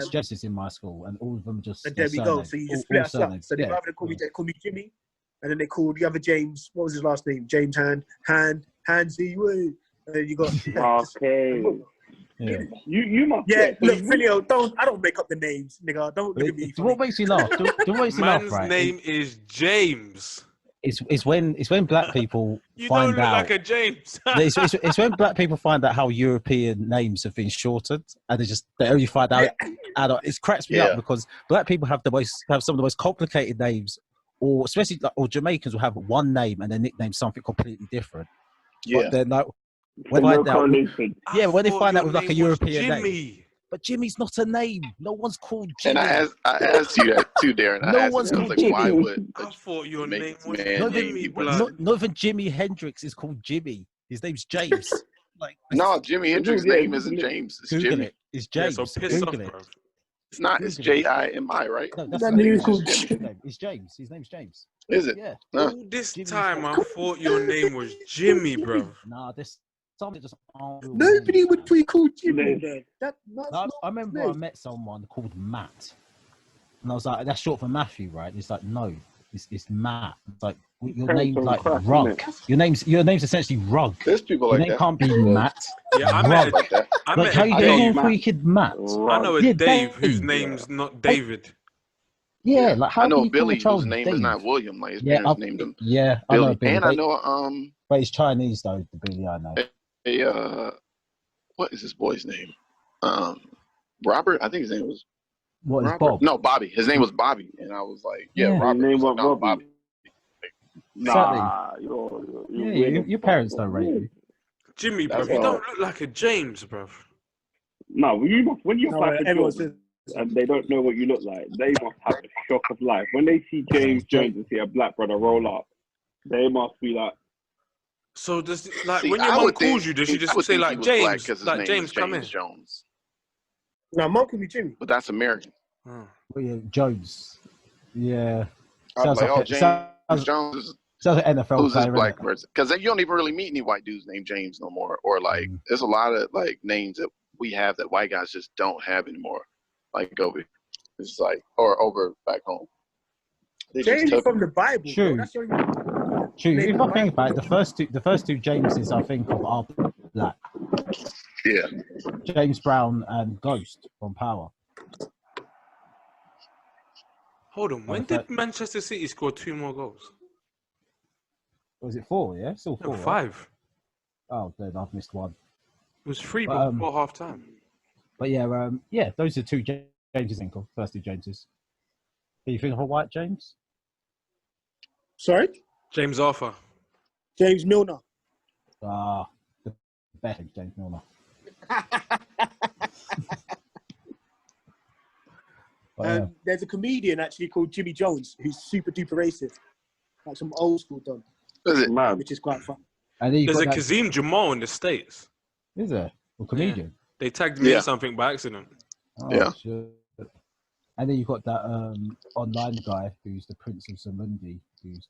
Jameses in my school, and all of them just. And there we go. So you just split us up. So they rather than call me, they call me Jimmy, and then they called the other James. What was his last name? James Handsy. And then you got. Okay. Yeah. You must. Yeah, so look, you- Phileo, I don't make up the names, nigga. Don't look at me. What makes you laugh? What makes you laugh, Man's right? name is James. It's when black people You find don't look out. like a James. It's when black people find out how European names have been shortened, and they only find out. It cracks me up because black people have some of the most complicated names, or especially or Jamaicans will have one name and their nickname something completely different. Yeah. But they're not. no When correlation. when they thought find out your with like a name was European name, Jimmy. but Jimmy's not a name. No one's called Jimmy. And I asked you that too, Darren. No I asked one's you, I was called like, why Jimmy. would I thought your name Jamaican was man Not name Jimmy, me blood. not even Jimi Hendrix is called Jimmy. His name's James. Like No, Jimi Hendrix's name isn't James. It's Google Jimmy. it. It's Yeah, James. so piss off, Google it. bro. It's not. It's Google it. Jimi, right? No, that's That not name his is called name. It's James. His name's James. Is it? Yeah. Huh. All this Jimmy's time, not- I thought your name was Jimmy, bro. Nah, this Something just nobody would be called Jimmy. Then. I remember I met someone called Matt, and I was like, "That's short for Matthew, right?" It's like, "No, it's Matt." It's like your name's like Rug. Your name's essentially Rug. There's people your like name that. can't be Matt. Yeah, I met like that. Like how you going for your kid Matt? I know a Dave whose name's not David. Yeah, like how I know do you Billy call a whose child name Dave? is not William. Like his parents named him. Yeah, Billy. I know Billy. And I know but he's Chinese though. The Billy I know. What is this boy's name? Robert. I think his name was. What Robert? is Bob? No, Bobby. His name was Bobby, and I was like, Robert. His name was no, Bobby. Nah, your parents don't rate you. Jimmy, bro, you don't look like a James, bro. No, when you're 5 foot tall and they don't know what you look like, they must have the shock of life. When they see James Jones and see a black brother roll up, they must be like. So does when your mom calls you, does she just say like James? Like James, come in. Jones. No, mom can be Jimmy. But that's American. Oh, yeah, Jones. Yeah. I was like, James Jones. Sounds like NFL who's this player, black person? Because you don't even really meet any white dudes named James no more. Or like, there's a lot of like names that we have that white guys just don't have anymore. Like over, it's like over back home. James is from the Bible. True. Bro. That's your name. True. If I think about it, the first two Jameses I think of are black. Yeah. James Brown and Ghost from Power. Hold on. When did Manchester City score 2 more goals? Was it 4? Yeah, still 4. No, 5. Right? Oh, then I've missed one. It was 3 before half time. But yeah, those are 2 Jameses. First 2 Jameses. Do you think of a white James? Sorry? James Arthur. James Milner. The best James Milner. There's a comedian actually called Jimmy Jones who's super duper racist. Like some old school done. Is it? Which is quite fun. There's a Kazeem Jamal in the States. Is there? A comedian? Yeah. They tagged me in something by accident. Oh, yeah. Shit. And then you've got that online guy who's the Prince of Zamundi.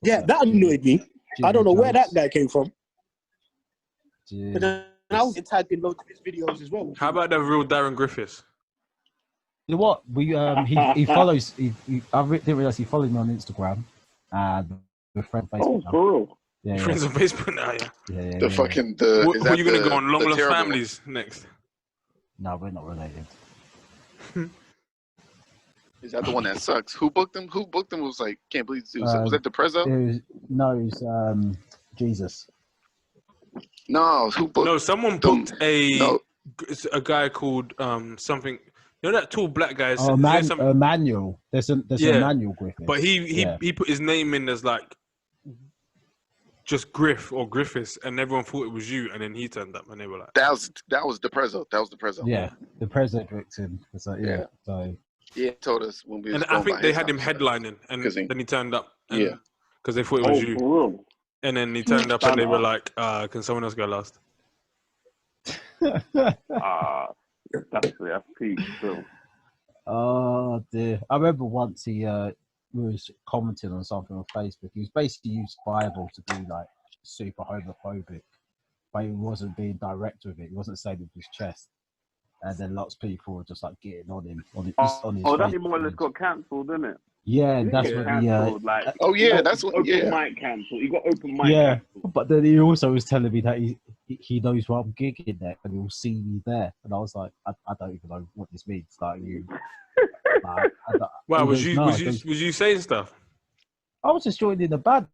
That annoyed me. I don't know where that guy came from. But then I was tagged in loads of his videos as well. How about the real Darran Griffiths? You know what? He follows. I didn't realize he followed me on Instagram and we're friends on Facebook. Oh, for real? Yeah, friends on Facebook now, yeah. What are you gonna go on? Long Lost Families next? No, we're not related. Is that the one that sucks? Who booked him? Who booked him was like, can't believe this. Was that Depresso? It was Jesus. No, who booked? No, someone booked a guy called something. You know that tall black guy? Emmanuel. There's Emmanuel Griffiths. But he put his name in as like just Griff or Griffiths, and everyone thought it was you, and then he turned up, and they were like, "That was Depresso. That was Depresso." Yeah, Depresso booked him. So so. Yeah, told us when we. And I think they had him headlining, and then he turned up. Because they thought it was you. Cool. And then he turned up, and they were like, "Can someone else go last?" That's peak. So. Oh dear! I remember once he was commenting on something on Facebook. He was basically used Bible to be like super homophobic, but he wasn't being direct with it. He wasn't saying it with his chest. And then lots of people were just like getting on him on his that more or less got cancelled, didn't it? Yeah, that's what that's what open mic cancelled. He got open mic cancelled. But then he also was telling me that he knows where I'm gigging there and he'll see me there. And I was like, I don't even know what this means. Like you was you saying stuff? I was just joining the band.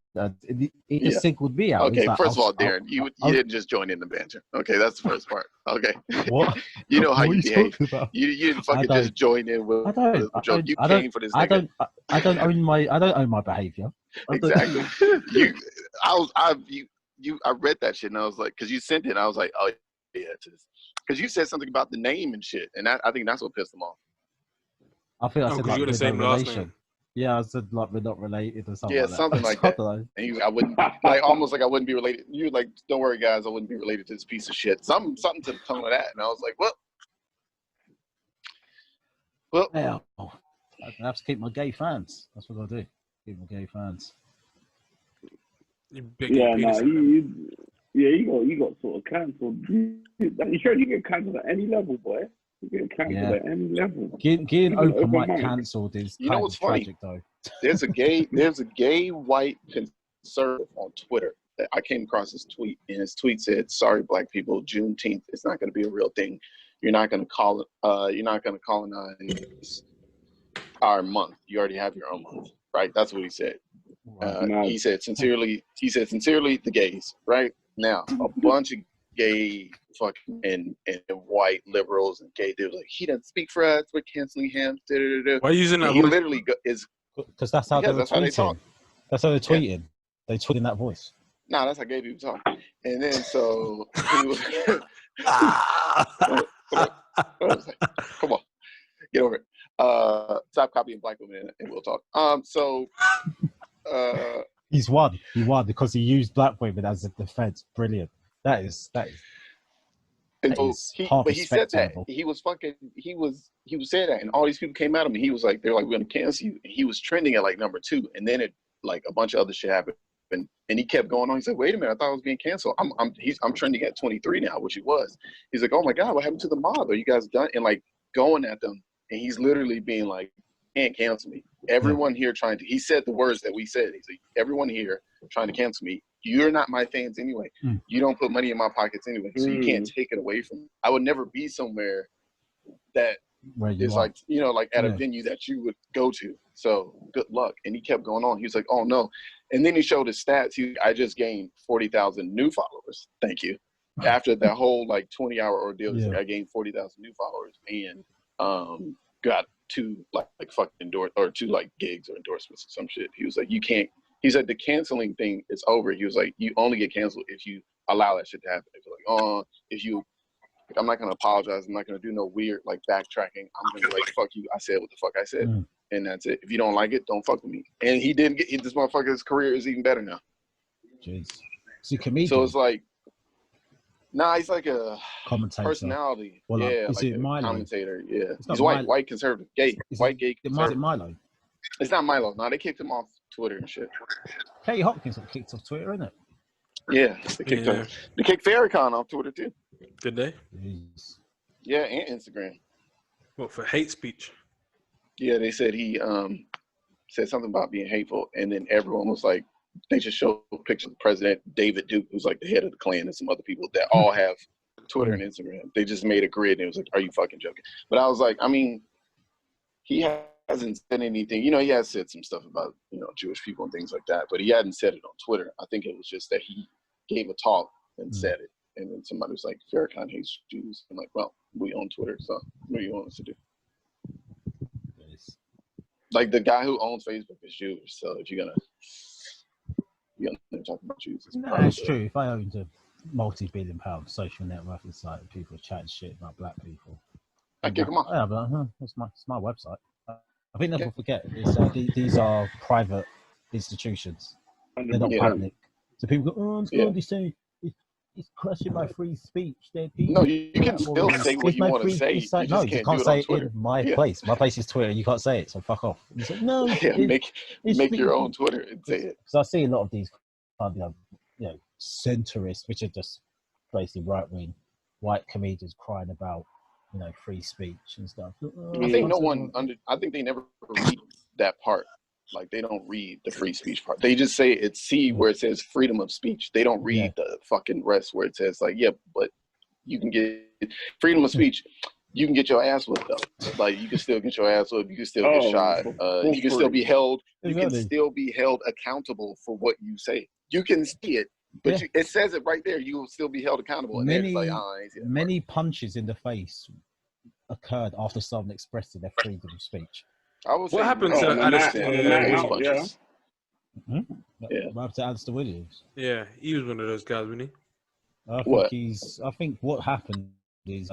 He just singled me out. Okay, like, first of all, Darren, you didn't just join in the banter. Okay, that's the first part. Okay. What? You know how you behave. You didn't fucking just join in with a joke. You came for this nigga. I don't own my behavior. Exactly. I read that shit and I was like, because you sent it, and I was like, oh yeah, because you said something about the name and shit, and I think that's what pissed them off. I think I said like, you're the same last name. Yeah, I said like we're not related or something. Yeah, like that. something like that. And I wouldn't almost like I wouldn't be related. You like, don't worry, guys, I wouldn't be related to this piece of shit. Something to the tone of that, and I was like, well, yeah, I have to keep my gay fans. That's what I do. Keep my gay fans. Yeah, you got sort of cancelled. You sure you get cancelled at any level, boy? You get cancelled at any level. Getting open mic cancelled is you know what's funny? Tragic, though. There's a gay white conservative on Twitter that I came across his tweet, and his tweet said, "Sorry, black people, Juneteenth, it's not going to be a real thing. You're not going to colonize our month. You already have your own month, right?" That's what he said. He said sincerely, the gays, right? Now, a bunch of gay fucking and white liberals and gay dudes like, he doesn't speak for us, we're canceling him. Why are you using that? He literally is because that's how they talk. That's how they're tweeting. Yeah. They tweet in that voice. Nah, that's how gay people talk. And then so he was come on, get over it. Stop copying black women and we'll talk. He won because he used black women as a defense. Brilliant. That is and so he said that he was saying that, and all these people came at him, and he was like, they're like, we're gonna cancel you, and he was trending at like number 2, and then it like a bunch of other shit happened, and he kept going on. He said, wait a minute, I thought I was being canceled. I'm trending at 23 now, which he was. He's like, oh my god, what happened to the mob? Are you guys done? And like going at them, and he's literally being like, can't cancel me. Everyone here trying to, he said the words that we said. He's like, everyone here trying to cancel me. You're not my fans anyway. You don't put money in my pockets anyway, so you can't take it away from me. I would never be somewhere that is like, you know, like at a venue that you would go to. So good luck. And he kept going on. He was like, oh no. And then he showed his stats. I just gained 40,000 new followers. Thank you. After that whole like 20-hour ordeal, like, I gained 40,000 new followers and got 2 like fucking two like gigs or endorsements or some shit. He was like, you can't. He said the canceling thing is over. He was like, you only get canceled if you allow that shit to happen. If you're like, oh, I'm not gonna apologize. I'm not gonna do no weird like backtracking. I'm gonna be like, fuck you. I said what the fuck I said, and that's it. If you don't like it, don't fuck with me. And he didn't get this motherfucker's career is even better now. Jeez, is he comedian? So it's like, nah, he's like a commentator, personality. Well, yeah, is like it a Milo? commentator. Yeah, he's white conservative, gay, white gay conservative. Is it Milo? It's not Milo. No, they kicked him off Twitter and shit. Katie Hopkins got kicked off Twitter, isn't it? Yeah, they kicked Farrakhan off Twitter too. Did they? Jeez. Yeah, and Instagram. What, for hate speech? Yeah, they said he said something about being hateful, and then everyone was like, they just showed pictures of President David Duke, who's like the head of the Klan, and some other people that all have Twitter and Instagram. They just made a grid, and it was like, are you fucking joking? But I was like, I mean, he hasn't said anything. You know, he has said some stuff about, you know, Jewish people and things like that, but he hadn't said it on Twitter. I think it was just that he gave a talk and said it, and then somebody was like, Farrakhan hates Jews. I'm like, well, we own Twitter, so what do you want us to do? Like the guy who owns Facebook is Jewish, so if you're gonna talk about Jews, that's true. If I owned a multi-billion-pound social network site and people chatting shit about black people, I kick them off. Yeah, but it's my website. I think never forget these are private institutions. They're not public. So people go, oh, I'm going to say it's crushing my free speech. No, you can still say what you want to say. No, you can't say it in my place. My place is Twitter. You can't say it, so fuck off. You say, no, make your own Twitter and say it. So I see a lot of these, you know, centrists, which are just basically right-wing white comedians crying about, you know, free speech and stuff. I think I think they never read that part. Like, they don't read the free speech part. They just say it's where it says freedom of speech. They don't read the fucking rest where it says like, but you can get freedom of speech. You can get your ass whipped up. Like, you can still get your ass whipped. You can still get shot. You can still be held. You can still be held accountable for what you say. You can see it, but it says it right there. You will still be held accountable. And many punches in the face occurred after someone expressed their freedom of speech. What happened to Alistair? What happened to Alistair Williams? Yeah, he was one of those guys, wasn't he? I think what happened is,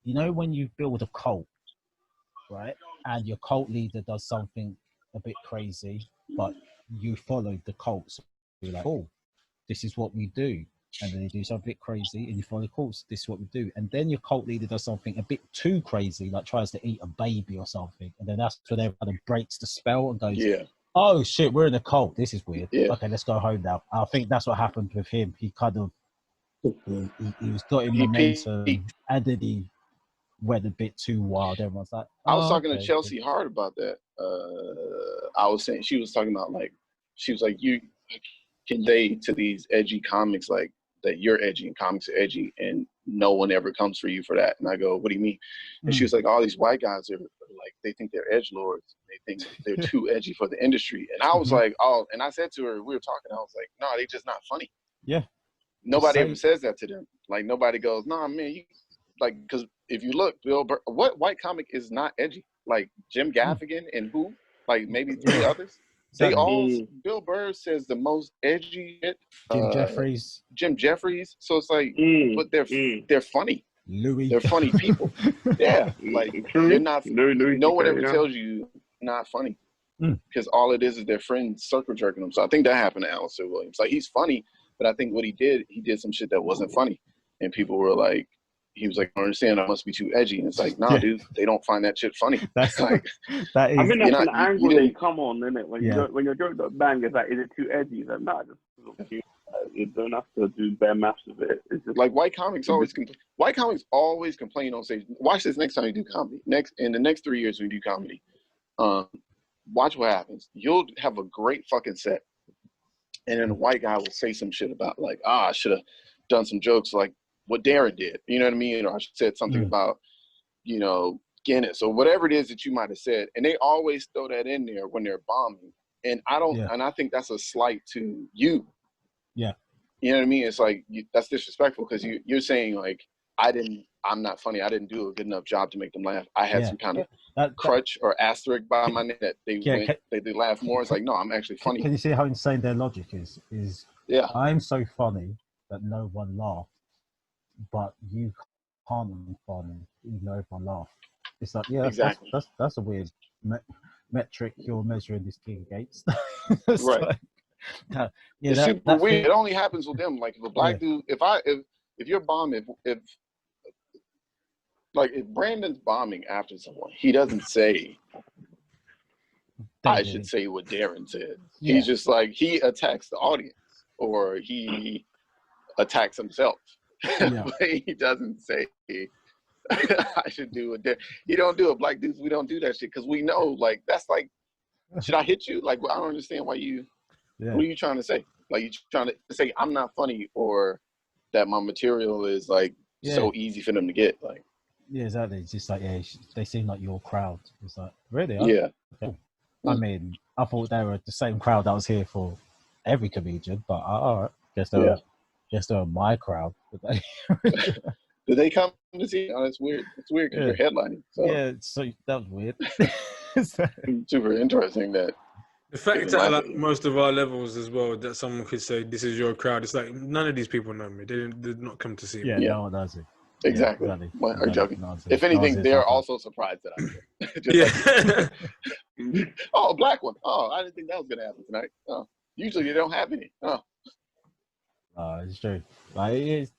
you know, when you build a cult, right, and your cult leader does something a bit crazy, but you follow the cult, so you're like, oh, this is what we do. And then they do something a bit crazy, and you follow the course. This is what we do. And then your cult leader does something a bit too crazy, like tries to eat a baby or something. And then that's when everyone breaks the spell and goes, oh shit, we're in a cult. This is weird. Yeah. Okay, let's go home now. I think that's what happened with him. He kind of he was got in momentum, and then he went a bit too wild. Everyone's like, I was talking to Chelsea Hart about that. I was saying, she was talking about like, she was like, you can say to these edgy comics like that you're edgy and comics are edgy, and no one ever comes for you for that. And I go, what do you mean? And she was like, all these white guys are like, they think they're edgelords. They think they're too edgy for the industry. And I was like, oh, and I said to her, we were talking, I was like, no, they just not funny. Yeah. Nobody ever says that to them. Like, nobody goes, nah, man, you, like, because if you look, Bill Burr, what white comic is not edgy? Like Jim Gaffigan and who? Like maybe 3 others. They all, Bill Burr says the most edgy shit. Jim Jeffries. So it's like, but they're funny. They're funny people. Yeah, like they're not. No one ever tells you not funny, because all it is their friends circle jerking them. So I think that happened to Alistair Williams. Like he's funny, but I think what he did some shit that wasn't funny, and people were like, he was like, I don't understand, I must be too edgy. And it's like, nah, dude, they don't find that shit funny. That's like, that is. I mean, that's an angle they come on, isn't it? When you're doing the bang, it's like, is it too edgy? It's like, nah, just you don't have to do bare maths with it. It's just like white comics always complain on stage. Watch this next time you do comedy. In the next 3 years when you do comedy, watch what happens. You'll have a great fucking set, and then a white guy will say some shit about like, I should have done some jokes like what Darran did, you know what I mean? Or I said something about, you know, Guinness or whatever it is that you might have said. And they always throw that in there when they're bombing. And and I think that's a slight to you. Yeah. You know what I mean? It's like, that's disrespectful because you're saying like, I'm not funny. I didn't do a good enough job to make them laugh. I had some kind of crutch or asterisk by my name that they laugh more. It's like, no, I'm actually funny. Can you see how insane their logic is? I'm so funny that no one laughed. But you can't be funny, even though everyone laugh. It's like, yeah, exactly. That's a weird metric you're measuring this gig against. Right. Like, it's super weird. It only happens with them. Like if a black dude, if you're bombing, if Brandon's bombing after someone, he doesn't say, I should say what Darran said. Yeah. He's just like, he attacks the audience or he attacks himself. Yeah. But he doesn't say I should do it. You don't do it, black dudes. We don't do that shit because we know, like, that's like, should I hit you? Like, well, I don't understand why you. Yeah. What are you trying to say? Like, you trying to say I'm not funny or that my material is like so easy for them to get? Like, yeah, exactly. It's just like, they seem like your crowd. It's like, really? Yeah. Okay. I mean, I thought they were the same crowd that was here for every comedian, but all right, guess they were my crowd. Did they come to see? Oh, that's weird. It's weird because you're headlining. So. Yeah, so that was weird. Super interesting that. The fact that like most of our levels as well, that someone could say, this is your crowd. It's like, none of these people know me. They did not come to see me. Yeah, no one does it. Exactly. Yeah, exactly. Well, I'm joking. If anything, they're also surprised that I'm here. Oh, a black one. Oh, I didn't think that was going to happen tonight. Oh, usually they don't have any. Oh. It's true. Like,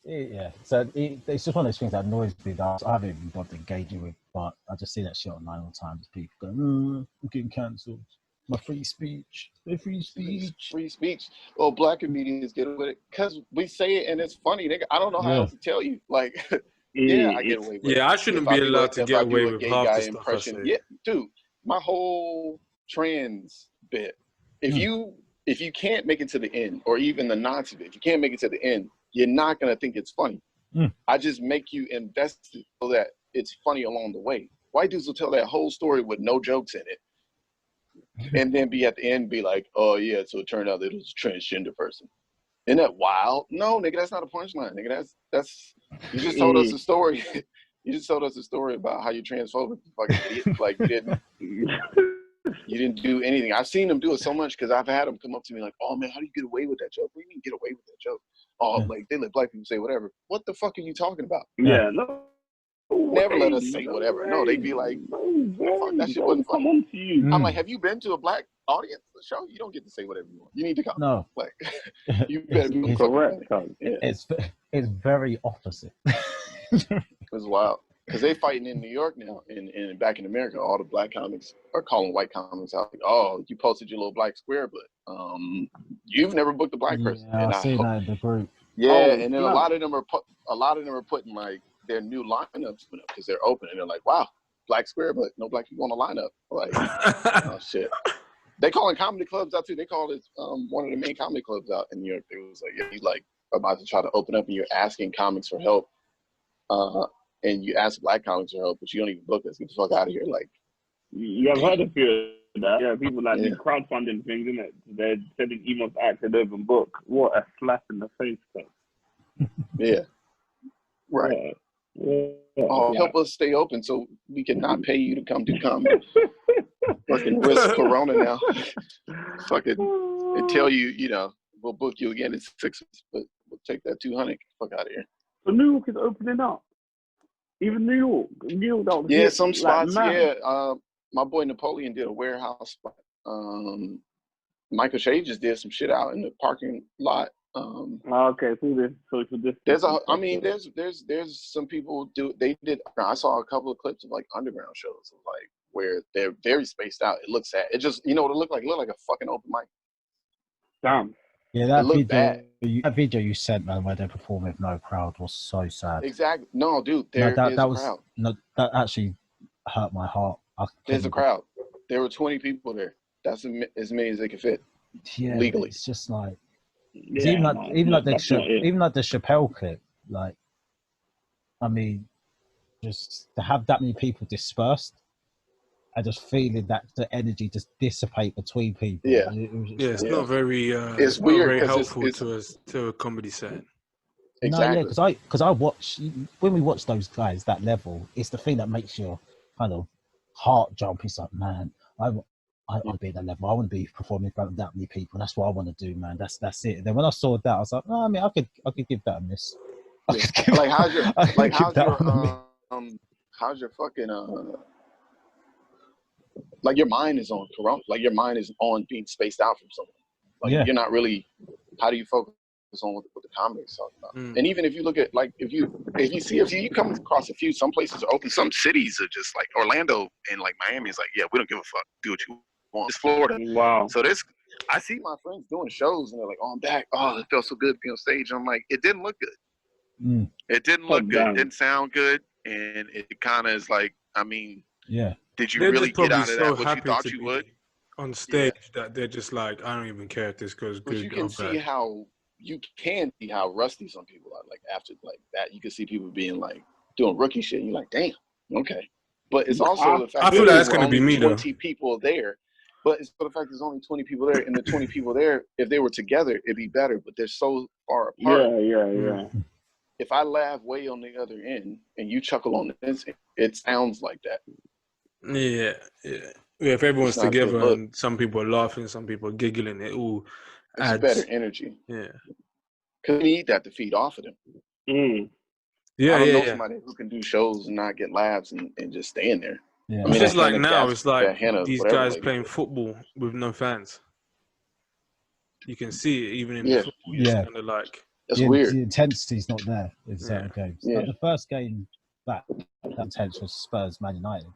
So it's just one of those things that annoys me that I haven't even bothered engaging with, but I just see that shit online all the time. People going, I'm getting cancelled. My free speech. Free speech. Well, black comedians get away with it because we say it and it's funny. Nigga, I don't know how else to tell you. Like, I get away with it. Yeah, I shouldn't be allowed to get away with half the stuff I say. Yeah, dude, my whole trans bit. If you can't make it to the end, or even the Nazi bit, if you can't make it to the end, you're not gonna think it's funny. I just make you invested so that it's funny along the way. White dudes will tell that whole story with no jokes in it. And then be at the end, be like, oh yeah, so it turned out that it was a transgender person. Isn't that wild? No, nigga, that's not a punchline, nigga. That's you just told us a story. You just told us a story about how you transphobic, fucking idiot. Like you didn't do anything. I've seen them do it so much because I've had them come up to me like, oh man, how do you get away with that joke? What do you mean get away with that joke? Oh, like they let black people say whatever. What the fuck are you talking about? Yeah, no. Never let us say whatever. No, they'd be like, fuck, that shit wasn't funny. I'm like, have you been to a black audience show? You don't get to say whatever you want. You need to come. No. Like, you better be correct. It's very opposite. It's wild. because they fighting in New York now, and back in America, all the black comics are calling white comics out. Like, oh, you posted your little black square, but you've never booked a black person. Yeah, I see that in the group. Yeah, Oh, and then no. a lot of them are putting like their new lineups because they're open, and they're like, wow, black square, but no black people on the lineup. Like, oh shit. They calling comedy clubs out too. They called it one of the main comedy clubs out in New York. It was like, yeah, you like about to try to open up, and you're asking comics for help. And you ask black comics for help, but you don't even book us. Get the fuck out of here. Like, you have heard of that? Yeah, people like do crowdfunding things, isn't it? They're sending emails out to the open book. What a slap in the face, though. Yeah. Right. Yeah. Help us stay open so we can not pay you to come do comedy. Fucking risk Corona now. Fucking and tell you, we'll book you again in 6 months, but we'll take that 200. Fuck out of here. So New York is opening up. Even New York, yeah, some spots. Like, yeah, my boy Napoleon did a warehouse spot. Michael Shea just did some shit out in the parking lot. Okay, so there's social distancing. There's some people they did. I saw a couple of clips of like underground shows, like where they're very spaced out. It looks sad. It just what it looked like. It looked like a fucking open mic. Damn. Yeah, that video you sent, man, where they performed with no crowd was so sad. Exactly. No, dude, there is a crowd. No, that actually hurt my heart. There's a crowd. There were 20 people there. That's as many as they could fit. Yeah, legally. It's just like, yeah, even like the Chappelle clip. Like, I mean, just to have that many people dispersed. I just feeling that the energy just dissipate between people. Yeah, it's not very. It's weird. Not very helpful to a comedy set. Exactly. No, yeah, because I watch when we watch those guys that level, it's the thing that makes your kind of heart jump. It's like, man, I want to be at that level. I want to be performing in front of that many people. That's what I want to do, man. That's it. And then when I saw that, I was like, I mean, I could give that a miss. Like how's your fucking like your mind is on Corona, like your mind is on being spaced out from someone. Like you're not really. How do you focus on what the comedy is talking about? And even if you look at like if you come across some places are open. Some cities are just like Orlando and like Miami is like, yeah, we don't give a fuck. Do what you want. It's Florida. Wow. So I see my friends doing shows and they're like, oh, I'm back. Oh, it felt so good to be on stage. And I'm like, it didn't look good. It didn't look good. It didn't sound good. And it kind of is like, I mean, did you really get out of that what you thought you would? On stage, that they're just like, I don't even care if this goes good. But you can see how rusty some people are. Like after like that, you can see people being like doing rookie shit. And you're like, damn, okay. But it's also the fact I feel that's going to be me 20 people there. But it's for the fact there's only 20 people there, and the 20 people there, if they were together, it'd be better. But they're so far apart. Yeah. If I laugh way on the other end and you chuckle on this end, it sounds like that. Yeah. If everyone's together and some people are laughing, some people are giggling, it all adds better energy. Yeah. Because we need that to feed off of them. Yeah, I don't know somebody who can do shows and not get laughs and just stay in there. Yeah. I mean, it's just like now, it's like these guys playing football with no fans. You can see it even in the football. Yeah. Kind of like, it's weird. The intensity's not there in certain games. Yeah. Like the first game that intense was Spurs Man United.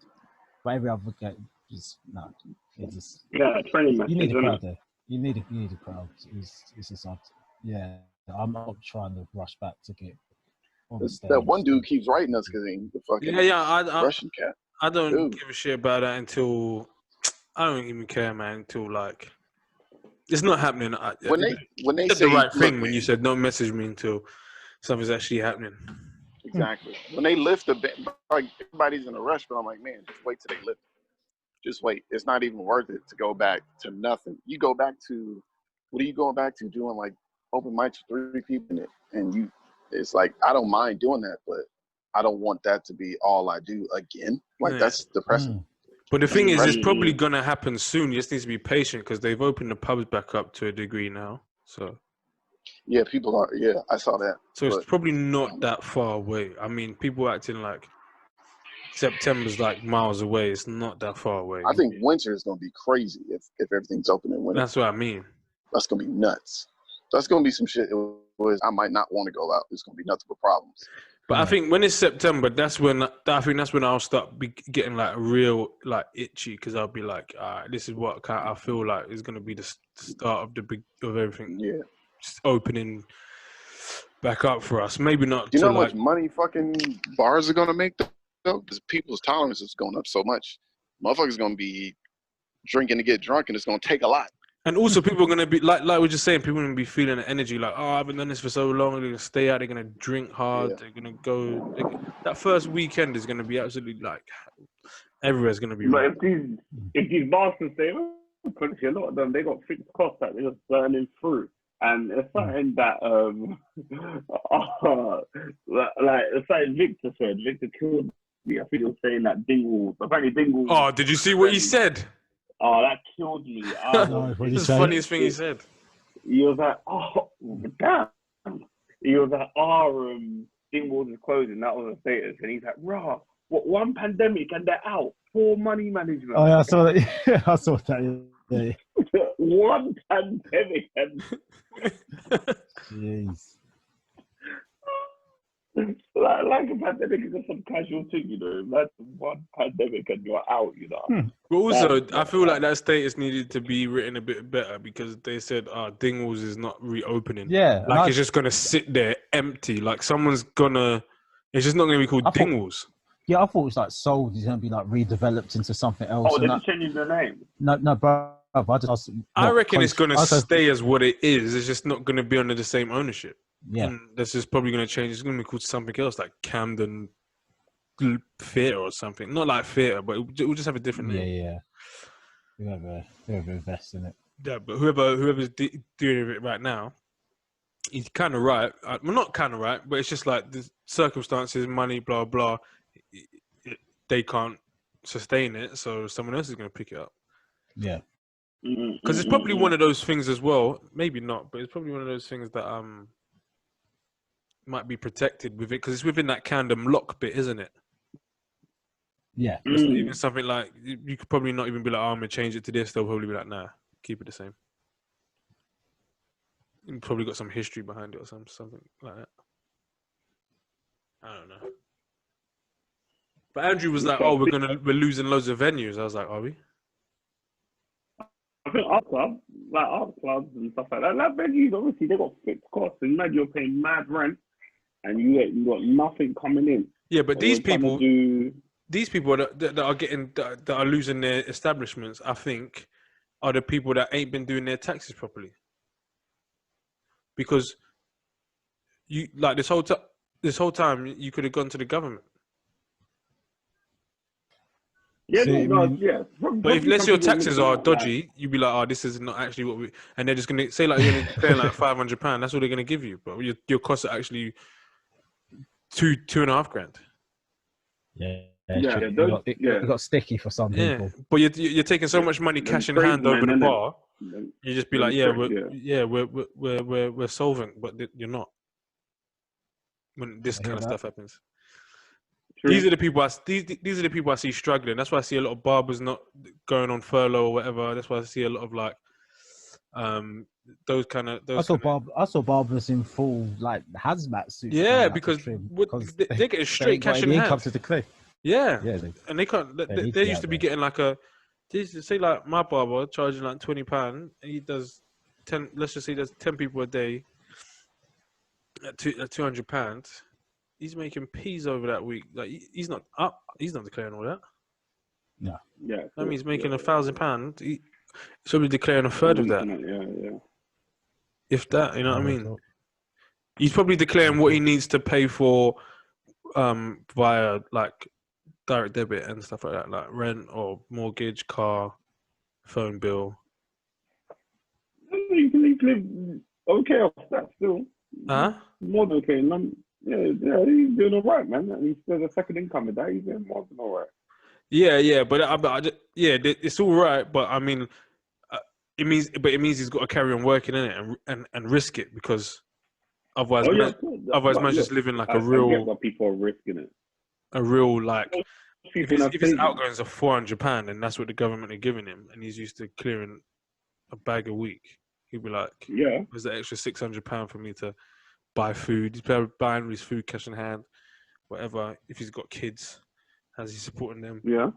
But every other game is no. It's just training matches. You need a crowd there. You need a crowd. It's just odd. Yeah. I'm not trying to rush back to get on the stage. That one dude keeps writing us because he's the fucking Russian cat. I don't give a shit about that until I don't even care, man. Until like it's not happening. When they said say the right thing when you said don't message me until something's actually happening. Exactly. When they lift the ban, like everybody's in a rush, but I'm like, man, just wait till they lift it. Just wait. It's not even worth it to go back to nothing. You go back to what are you going back to? Doing like open mics with 3 people in it, and it's like I don't mind doing that, but I don't want that to be all I do again. Like that's depressing. But the thing is, it's probably gonna happen soon. You just need to be patient because they've opened the pubs back up to a degree now. So yeah, people are. Yeah, I saw that. So it's probably not that far away. I mean, people acting like September's like miles away. It's not that far away. I think winter is gonna be crazy if everything's open in winter. That's what I mean. That's gonna be nuts. That's gonna be some shit. I might not want to go out. It's gonna be nothing but problems. But I think when it's September, that's when I'll start getting like real like itchy, because I'll be like, all right, this is what I feel like is going to be the start of everything. Yeah. Just opening back up for us. Maybe not. Do you know how much money fucking bars are gonna make though? Because people's tolerance is going up so much. Motherfuckers gonna be drinking to get drunk, and it's gonna take a lot. And also, people are gonna be like we're just saying, people are gonna be feeling the energy, like, oh, I haven't done this for so long. They're gonna stay out. They're gonna drink hard. Yeah. They're gonna go. That first weekend is gonna be absolutely like everywhere's gonna be. But if these bastards stay, a lot of them, they got fixed costs that they're just burning through. And it's something that, like, it's like Victor said. Victor killed me. I think he was saying that Dingwall. Apparently, Dingwall. Oh, did you see what he said? Oh, that killed me. It's the funniest thing he said. He was like, oh, damn. He was like, Dingwall's is closing. That was the status. And he's like, rah, what, one pandemic and they're out. Poor money management. Oh, yeah, I saw that. I saw that. Yeah. One pandemic and jeez. Like a pandemic is just some casual thing, you know. That's one pandemic and you're out, you know. But also, I feel like that status needed to be written a bit better, because they said, Dingwalls is not reopening. Yeah. Like, it's just going to sit there empty. Like, it's just not going to be called Dingwalls. Yeah, I thought it was like sold. It's going to be like redeveloped into something else. Oh, they're just changing the name? No, bro. I reckon it's going to stay as what it is. It's just not going to be under the same ownership. Yeah. And that's just probably going to change. It's going to be called something else, like Camden Theatre or something. Not like theatre, but it will just have a different name. Yeah. Whoever invests in it. Yeah, but whoever's doing it right now, he's kind of right. Well, not kind of right, but it's just like the circumstances, money, blah, blah. They can't sustain it, so someone else is going to pick it up. Yeah. Because it's probably one of those things as well. Maybe not, but it's probably one of those things that might be protected with it, because it's within that Camden lock bit, isn't it? Yeah. It's not even something like, you could probably not even be like, oh, I'm going to change it to this. They'll probably be like, nah, keep it the same. You probably got some history behind it or something like that. I don't know. But Andrew was like, oh, we're losing loads of venues. I was like, are we? I think art clubs and stuff like that. Like venues, obviously, they got fixed costs. And imagine you're paying mad rent and you got nothing coming in. Yeah, but these people that are losing their establishments, I think, are the people that ain't been doing their taxes properly. Because you like this whole time you could have gone to the government. Yeah, But if unless your taxes are dodgy, you'd be like, oh, this is not actually what we... And they're just going to say, like, you're paying like £500. That's all they're going to give you. But your costs are actually $2,500. It got sticky for some people. But you're taking so much money cash in hand over the bar. You just be like, we're solvent, but you're not. When this kind of stuff happens. These are the people I see struggling. That's why I see a lot of barbers not going on furlough or whatever. That's why I see a lot of like those kind of. I saw barbers in full like hazmat suits. Yeah, because they're getting straight cash in hand. Income to declare. Yeah, and they can't. They used to be getting like a. They used to say like my barber charging like £20, and he does 10. Let's just say he does 10 people a day at £200. He's making peas over that week. Like he's not up. He's not declaring all that. No. Yeah. That means making £1,000. He's probably declaring a third of that. Yeah. If that, you know what I mean. He's probably declaring what he needs to pay for, via like direct debit and stuff like that, like rent or mortgage, car, phone bill. You can live okay off that still. More than okay. Yeah, he's doing all right, man. And he's still a second income with that. He's doing more than all right. Yeah, but it's all right. But I mean, it means he's got to carry on working in it and risk it, because otherwise, man's just living like a real. I get why people are risking it. A real like. If his outgoings are £400 and that's what the government are giving him, and he's used to clearing a bag a week, he'd be like, "Yeah, there's the extra £600 for me to buy food." He's buying his food cash in hand. whatever. If he's got kids, how's he supporting them? Yeah.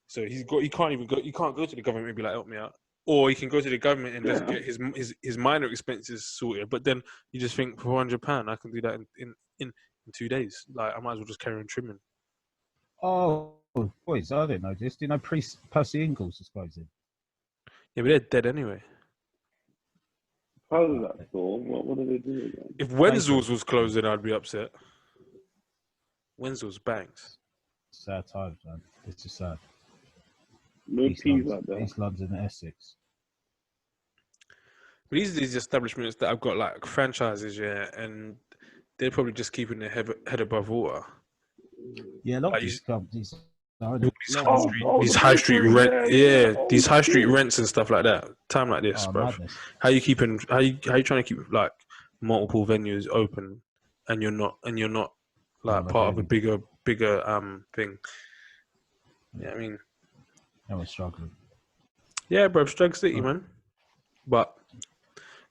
So he can't go to the government and be like, help me out. Or he can go to the government and just get his minor expenses sorted. But then you just think, for £400, I can do that in 2 days. Like, I might as well just carry on trimming. Oh, boys, I didn't know this. Do you know Percy Ingles is closing? Yeah, but they're dead anyway. How does that store? What do they do again? If Wenzel's was closing, I'd be upset. Wenzel's banks. Sad times, man. It's just sad. No peas like that. East London and Essex. But these establishments that I've got like franchises, yeah, and they're probably just keeping their head above water. Yeah, a lot of these companies. These high street rent, these high street rents and stuff like that. Time like this, bro. How you trying to keep like multiple venues open, and you're not like part of a bigger thing. Yeah, I mean, I was struggling. Yeah, bro, Strug City, man. But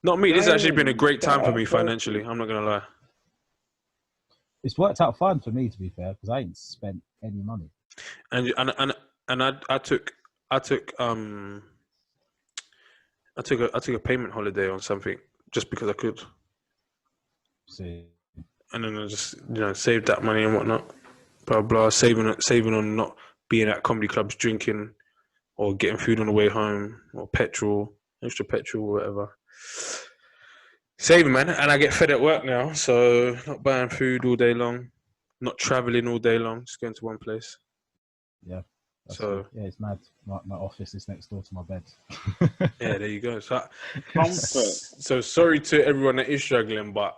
not me. This has actually been a great time for me financially. I'm not gonna lie. It's worked out fine for me, to be fair, because I ain't spent any money. And I took a payment holiday on something just because I could. See. And then I just saved that money and whatnot. Blah blah. Saving on not being at comedy clubs drinking, or getting food on the way home, or extra petrol, or whatever. Saving, man. And I get fed at work now, so not buying food all day long, not traveling all day long, just going to one place. Yeah. So yeah, it's mad. My office is next door to my bed. Yeah, there you go. So sorry to everyone that is struggling, but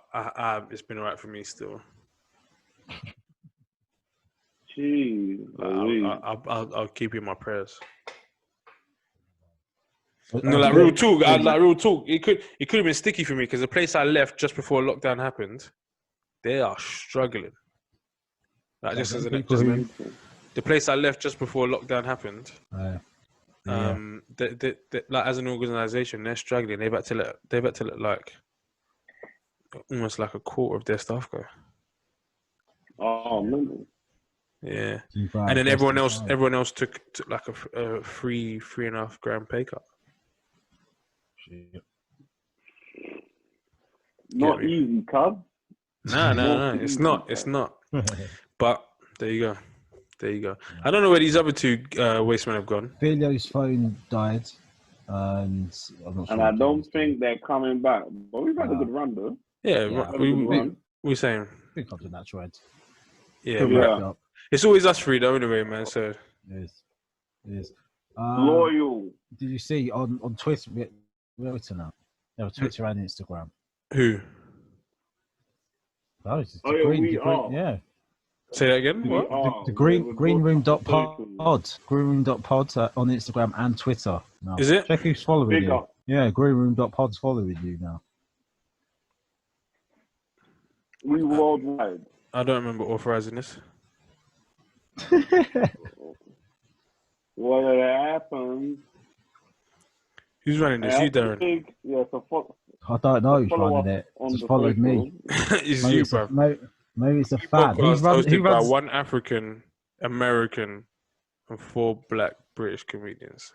it's been alright for me still. Jeez, I'll keep you in my prayers. No, like real talk. Real talk. It could have been sticky for me because the place I left just before lockdown happened, they are struggling. Like just as the place I left just before lockdown happened. They like as an organization, they're struggling. They've had to let like almost like a quarter of their staff go. Oh man. Yeah, and then everyone else took like a $3.5 grand pay cut. Not easy, cuz. No, it's not. But there you go. I don't know where these other two wastemen have gone. Phileo's phone died, and I'm not sure. And I don't think they're coming back. But we've had a good run, though. Yeah. We're saying. I think comes a natural end. Yeah. It's always us three, though, anyway, man. So it is. Loyal. Did you see on Twitter? Where it's now? No, Twitter and Instagram. Who? Yeah. Say that again. What? The greenroom.pod. Greenroom.pod on Instagram and Twitter. Now. Is it? Check who's following you. Yeah, greenroom.pod's following you now. We worldwide. I don't remember authorizing this. What happened? Who's running this? You, Darren? I don't know who's running it. Just followed me. It's you, bro. Maybe it's a fan. Hosted by one African, American, and 4 Black British comedians.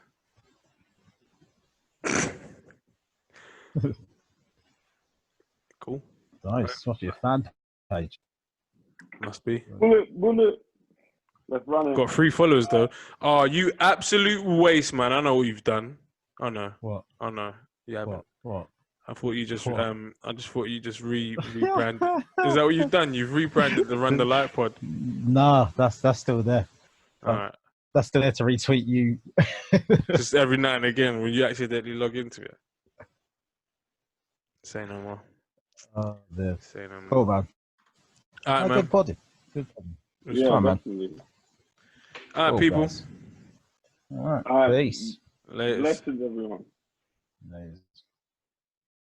Cool. Nice. Must be a fan page. Must be. Bullet. Let's run it. Got 3 followers though. Oh, you absolute waste, man! I know what you've done. Oh no. What? Oh no. You haven't. What? I thought you just I just thought you just rebranded. Is that what you've done? You've rebranded the Run the Light Pod. Nah, that's still there. All right. That's still there to retweet you. Just every now and again when you accidentally log into it. Say no more. Say no more. Cool, man. All right, man. Good body. Yeah, fun, man. All right, people. All right. Peace. Later. Blessings, everyone. Later.